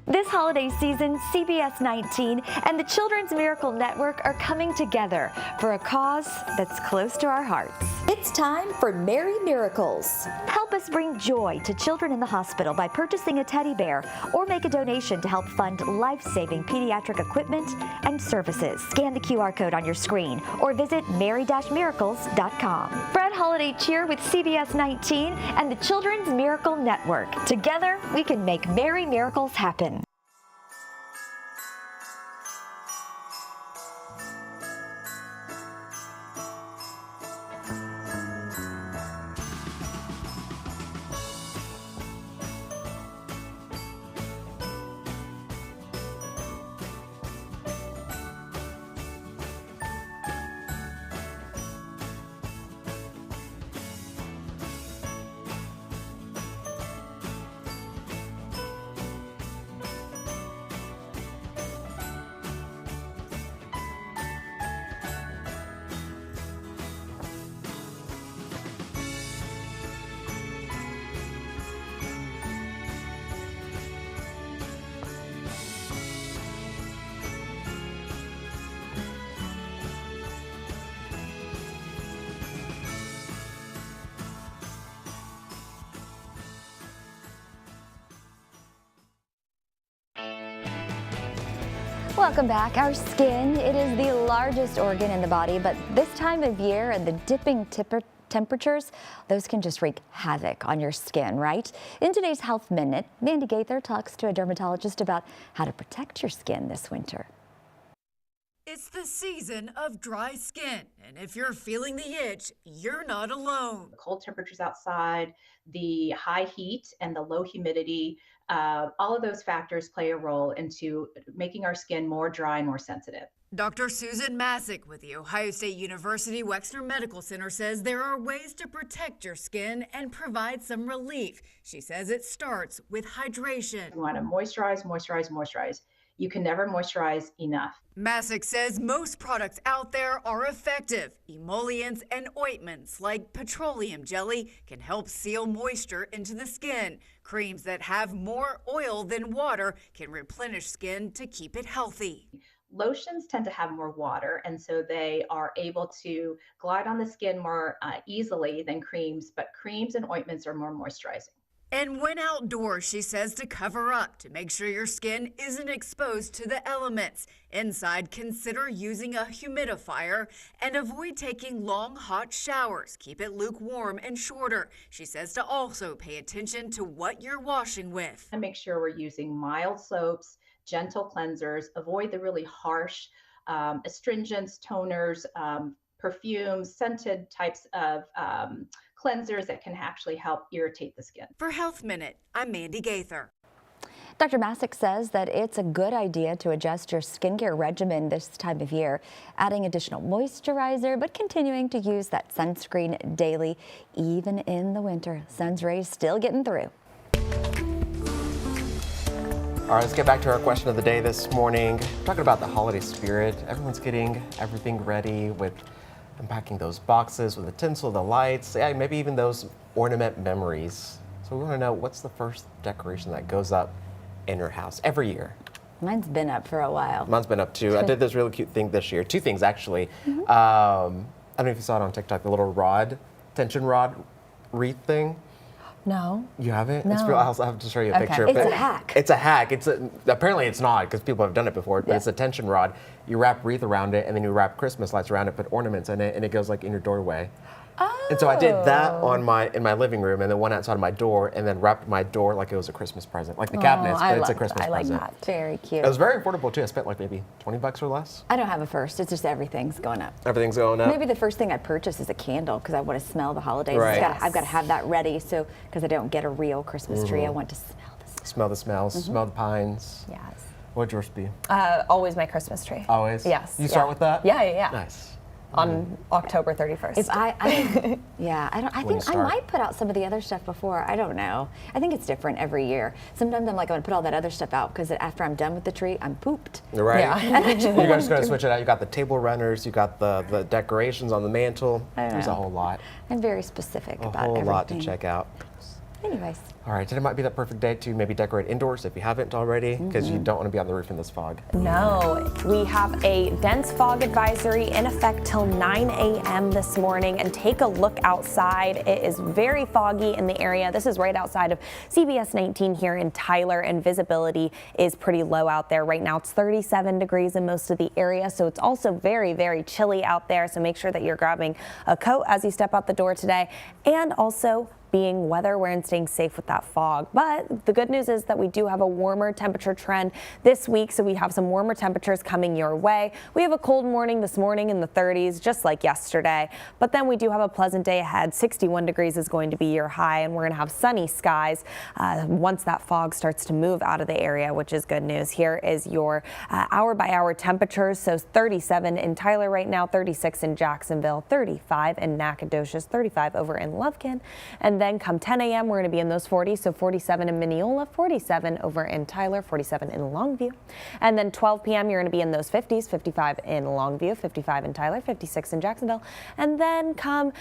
This holiday season, CBS 19 and the Children's Miracle Network are coming together for a cause that's close to our hearts. It's time for Merry Miracles. Help us bring joy to children in the hospital by purchasing a teddy bear or make a donation to help fund life-saving pediatric equipment and services. Scan the QR code on your screen or visit merry-miracles.com. Spread holiday cheer with CBS 19 and the Children's Miracle Network. Together, we can make Merry Miracles happen. Welcome back. Our skin, it is the largest organ in the body, but this time of year and the dipping temperatures, those can just wreak havoc on your skin, right? In today's Health Minute, Mandy Gaither talks to a dermatologist about how to protect your skin this winter. It's the season of dry skin, and if you're feeling the itch, you're not alone. The cold temperatures outside, the high heat, and the low humidity, all of those factors play a role into making our skin more dry and more sensitive. Dr. Susan Masick with the Ohio State University Wexner Medical Center says there are ways to protect your skin and provide some relief. She says it starts with hydration. You want to moisturize, moisturize, moisturize. You can never moisturize enough. Masick says most products out there are effective. Emollients and ointments like petroleum jelly can help seal moisture into the skin. Creams that have more oil than water can replenish skin to keep it healthy. Lotions tend to have more water, and so they are able to glide on the skin more easily than creams, but creams and ointments are more moisturizing. And when outdoors, she says to cover up to make sure your skin isn't exposed to the elements. Inside, consider using a humidifier and avoid taking long, hot showers. Keep it lukewarm and shorter. She says to also pay attention to what you're washing with. And make sure we're using mild soaps, gentle cleansers, avoid the really harsh astringents, toners, perfumes, scented types of cleansers that can actually help irritate the skin. For Health Minute, I'm Mandy Gaither. Dr. Masick says that it's a good idea to adjust your skincare regimen this time of year, adding additional moisturizer, but continuing to use that sunscreen daily, even in the winter. Sun's rays still getting through. All right, let's get back to our question of the day this morning. Talking about the holiday spirit. Everyone's getting everything ready with unpacking those boxes with the tinsel, the lights, yeah, maybe even those ornament memories. So we want to know, what's the first decoration that goes up in your house every year? Mine's been up for a while. Mine's been up too. I did this really cute thing this year. Two things actually. I don't know if you saw it on TikTok, the little tension rod wreath thing. No. You haven't? No. It's real. I'll have to show you a picture. It's a hack. It's a hack. Apparently it's not, because people have done it before, but it's a tension rod. You wrap wreath around it, and then you wrap Christmas lights around it, put ornaments in it, and it goes like in your doorway. Oh. And so I did that in my living room, and then one outside of my door, and then wrapped my door like it was a Christmas present, like the cabinets, but it's a Christmas present. I like that. Very cute. It was very affordable too. I spent like maybe $20 or less. I don't have a first. It's just everything's going up. Everything's going up. Maybe the first thing I purchase is a candle because I want to smell the holidays. Right. I've got to have that ready. So because I don't get a real Christmas tree, I want to smell the smell. Smell the smells. Smell the pines. Yes. What'd yours be? Always my Christmas tree. Always? Yes. You start with that? Yeah. Nice. On October 31st. If I think I might put out some of the other stuff before. I don't know. I think it's different every year. Sometimes I'm like, I'm gonna put all that other stuff out because after I'm done with the tree, I'm pooped. Right. Yeah. You're just gonna switch it out. You got the table runners. You got the decorations on the mantle. There's a whole lot. I'm very specific about everything. A whole lot to check out. Anyways. All right, today might be that perfect day to maybe decorate indoors if you haven't already, because you don't want to be on the roof in this fog. No, we have a dense fog advisory in effect till 9 a.m. this morning, and take a look outside. It is very foggy in the area. This is right outside of CBS19 here in Tyler, and visibility is pretty low out there. Right now it's 37 degrees in most of the area, so it's also very, very chilly out there. So make sure that you're grabbing a coat as you step out the door today, and also being weather-aware and staying safe with that fog. But the good news is that we do have a warmer temperature trend this week, so we have some warmer temperatures coming your way. We have a cold morning this morning in the 30s, just like yesterday, but then we do have a pleasant day ahead. 61 degrees is going to be your high, and we're going to have sunny skies once that fog starts to move out of the area, which is good news. Here is your hour-by-hour temperatures. So 37 in Tyler right now, 36 in Jacksonville, 35 in Nacogdoches, 35 over in Lufkin, and then come 10 a.m. we're going to be in those 40s, so 47 in Mineola, 47 over in Tyler, 47 in Longview. And then 12 p.m. you're going to be in those 50s, 55 in Longview, 55 in Tyler, 56 in Jacksonville. And then come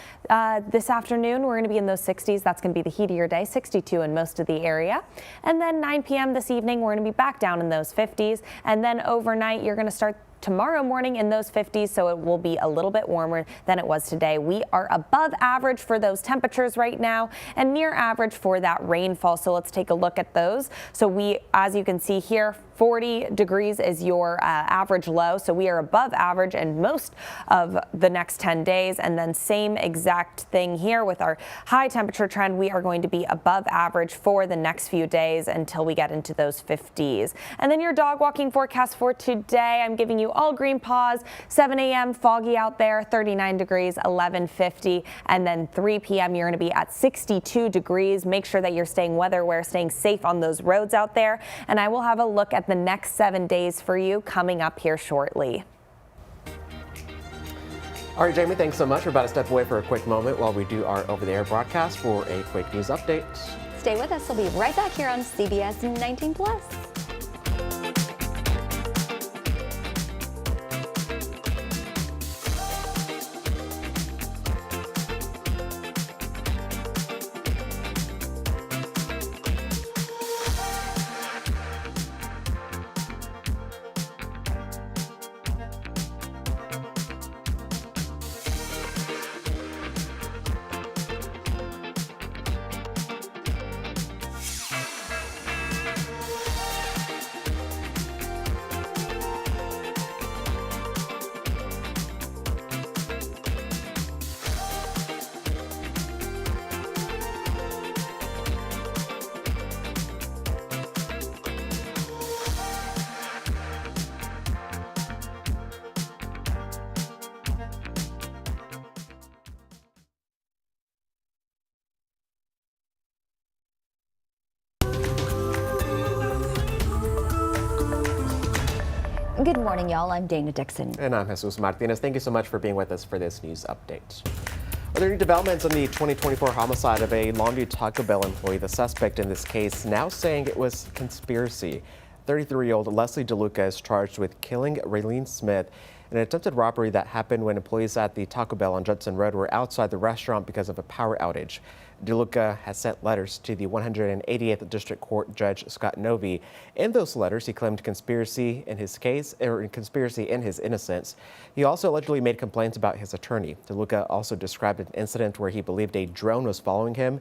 this afternoon, we're going to be in those 60s. That's going to be the heat of your day, 62 in most of the area. And then 9 p.m. this evening, we're going to be back down in those 50s. And then overnight, you're going to start tomorrow morning in those 50s, so it will be a little bit warmer than it was today. We are above average for those temperatures right now and near average for that rainfall. So let's take a look at those. So we, as you can see here, 40 degrees is your average low, so we are above average in most of the next 10 days. And then same exact thing here with our high temperature trend. We are going to be above average for the next few days until we get into those 50s. And then your dog walking forecast for today, I'm giving you all green paws. 7 a.m. foggy out there, 39 degrees, 11:50, and then 3 p.m. you're going to be at 62 degrees. Make sure that you're staying weather-aware, staying safe on those roads out there. And I will have a look at the next 7 days for you coming up here shortly. All right, Jamie, thanks so much. We're about to step away for a quick moment while we do our over-the-air broadcast for a quick news update. Stay with us. We'll be right back here on CBS 19 Plus. Good morning, y'all. I'm Dana Dixon. And I'm Jesus Martinez. Thank you so much for being with us for this news update. Are there any developments on the 2024 homicide of a Longview Taco Bell employee? The suspect in this case now saying it was conspiracy. 33-year-old Leslie DeLuca is charged with killing Raylene Smith in an attempted robbery that happened when employees at the Taco Bell on Judson Road were outside the restaurant because of a power outage. DeLuca has sent letters to the 188th District Court Judge Scott Novy. In those letters, he claimed conspiracy in his case, or conspiracy in his innocence. He also allegedly made complaints about his attorney. DeLuca also described an incident where he believed a drone was following him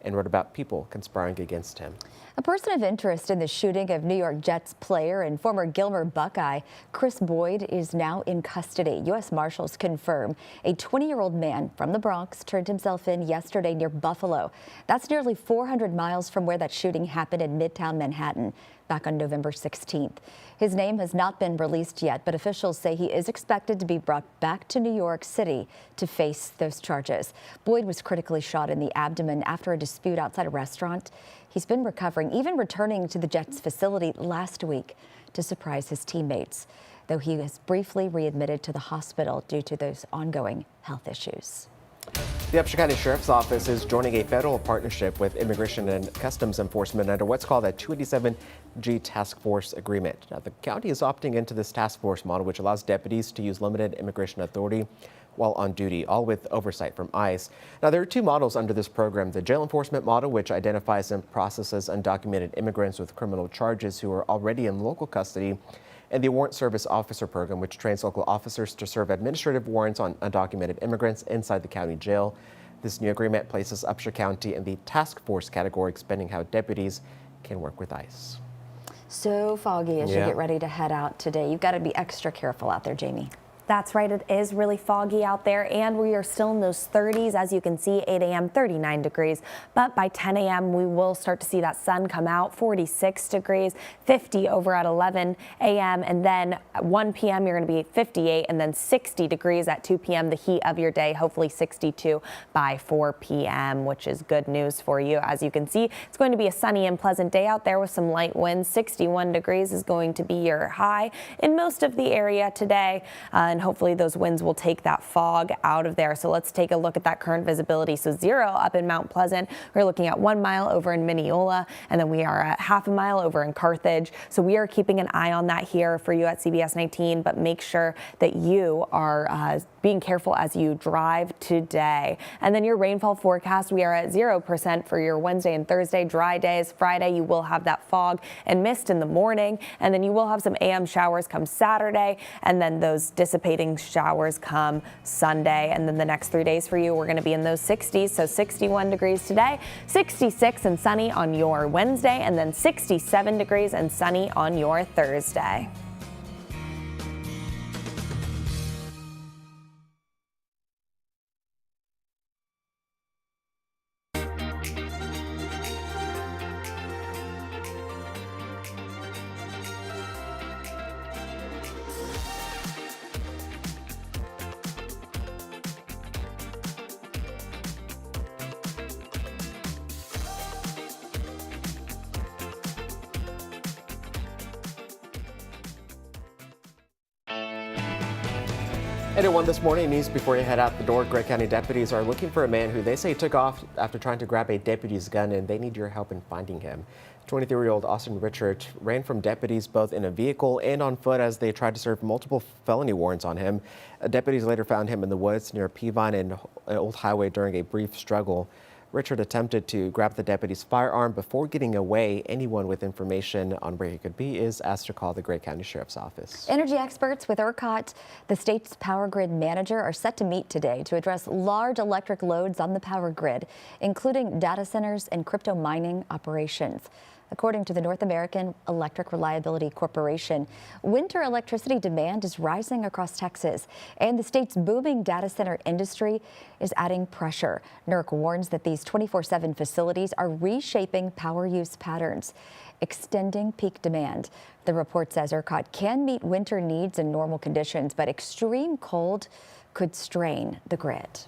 and wrote about people conspiring against him. A person of interest in the shooting of New York Jets player and former Gilmer Buckeye Chris Boyd is now in custody. U.S. Marshals confirm a 20-year-old man from the Bronx turned himself in yesterday near Buffalo. That's nearly 400 miles from where that shooting happened in Midtown Manhattan back on November 16th. His name has not been released yet, but officials say he is expected to be brought back to New York City to face those charges. Boyd was critically shot in the abdomen after a dispute outside a restaurant. He's been recovering, even returning to the Jets facility last week to surprise his teammates, though he was briefly readmitted to the hospital due to those ongoing health issues. The Upshur County Sheriff's Office is joining a federal partnership with Immigration and Customs Enforcement under what's called a 287G Task Force Agreement. Now, the county is opting into this task force model, which allows deputies to use limited immigration authority while on duty, all with oversight from ICE. Now, there are two models under this program. The jail enforcement model, which identifies and processes undocumented immigrants with criminal charges who are already in local custody, and the Warrant Service Officer Program, which trains local officers to serve administrative warrants on undocumented immigrants inside the county jail. This new agreement places Upshur County in the task force category, expanding how deputies can work with ICE. So foggy as you get ready to head out today. You've got to be extra careful out there, Jamie. That's right, it is really foggy out there, and we are still in those 30s. As you can see, 8 a.m., 39 degrees. But by 10 a.m., we will start to see that sun come out, 46 degrees, 50 over at 11 a.m., and then at 1 p.m., you're going to be 58, and then 60 degrees at 2 p.m., the heat of your day, hopefully 62 by 4 p.m., which is good news for you. As you can see, it's going to be a sunny and pleasant day out there with some light winds. 61 degrees is going to be your high in most of the area today, and hopefully those winds will take that fog out of there. So let's take a look at that current visibility. So 0 up in Mount Pleasant. We're looking at 1 mile over in Mineola, and then we are at half a mile over in Carthage. So we are keeping an eye on that here for you at CBS19, but make sure that you are being careful as you drive today. And then your rainfall forecast, we are at 0% for your Wednesday and Thursday, dry days. Friday, you will have that fog and mist in the morning, and then you will have some AM showers come Saturday, and then those dissipating showers come Sunday. And then the next 3 days for you, we're going to be in those 60s. So 61 degrees today, 66 and sunny on your Wednesday, and then 67 degrees and sunny on your Thursday. And at 1 this morning, news before you head out the door. Gregg County deputies are looking for a man who they say took off after trying to grab a deputy's gun, and they need your help in finding him. 23-year-old Austin Richard ran from deputies both in a vehicle and on foot as they tried to serve multiple felony warrants on him. Deputies later found him in the woods near Peavine and Old Highway during a brief struggle. Richard attempted to grab the deputy's firearm before getting away. Anyone with information on where he could be is asked to call the Gregg County Sheriff's Office. Energy experts with ERCOT, the state's power grid manager, are set to meet today to address large electric loads on the power grid, including data centers and crypto mining operations. According to the North American Electric Reliability Corporation, winter electricity demand is rising across Texas, and the state's booming data center industry is adding pressure. NERC warns that these 24/7 facilities are reshaping power use patterns, extending peak demand. The report says ERCOT can meet winter needs in normal conditions, but extreme cold could strain the grid.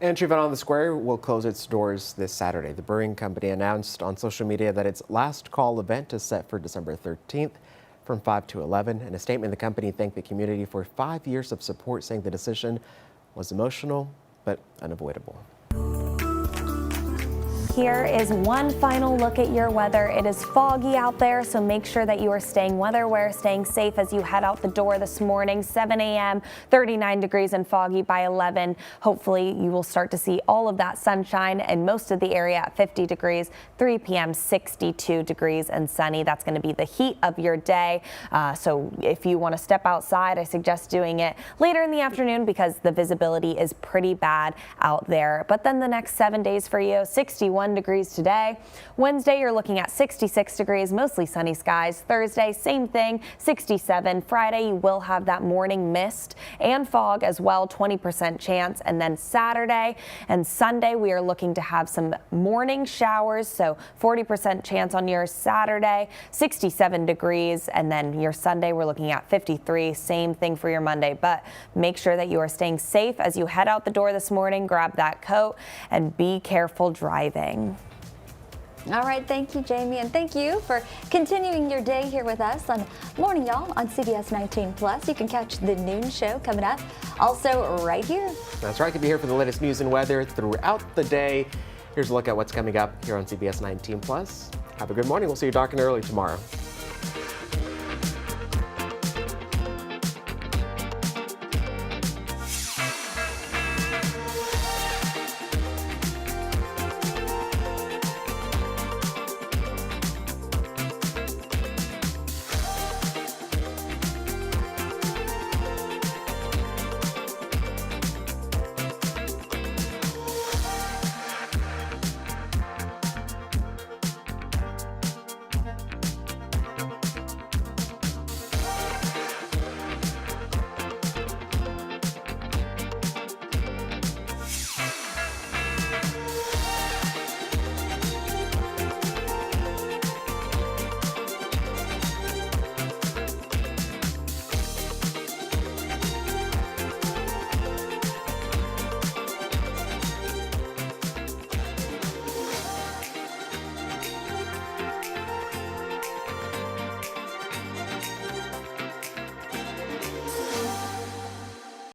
And Trevon on the Square will close its doors this Saturday. The brewing company announced on social media that its last call event is set for December 13th from 5 to 11. In a statement, the company thanked the community for 5 years of support, saying the decision was emotional but unavoidable. Here is one final look at your weather. It is foggy out there, so make sure that you are staying weatherware, staying safe as you head out the door this morning. 7 a.m., 39 degrees and foggy by 11. Hopefully you will start to see all of that sunshine and most of the area at 50 degrees. 3 p.m., 62 degrees and sunny. That's going to be the heat of your day. So if you want to step outside, I suggest doing it later in the afternoon because the visibility is pretty bad out there. But then the next 7 days for you, 61 degrees today. Wednesday, you're looking at 66 degrees, mostly sunny skies. Thursday, same thing, 67. Friday, you will have that morning mist and fog as well, 20% chance. And then Saturday and Sunday, we are looking to have some morning showers, so 40% chance on your Saturday, 67 degrees. And then your Sunday, we're looking at 53. Same thing for your Monday, but make sure that you are staying safe as you head out the door this morning. Grab that coat and be careful driving. All right, thank you, Jamie, and thank you for continuing your day here with us on Morning Y'all on CBS 19 Plus. You can catch the noon show coming up, also right here. That's right, you can be here for the latest news and weather throughout the day. Here's a look at what's coming up here on CBS 19 Plus. Have a good morning. We'll see you dark and early tomorrow.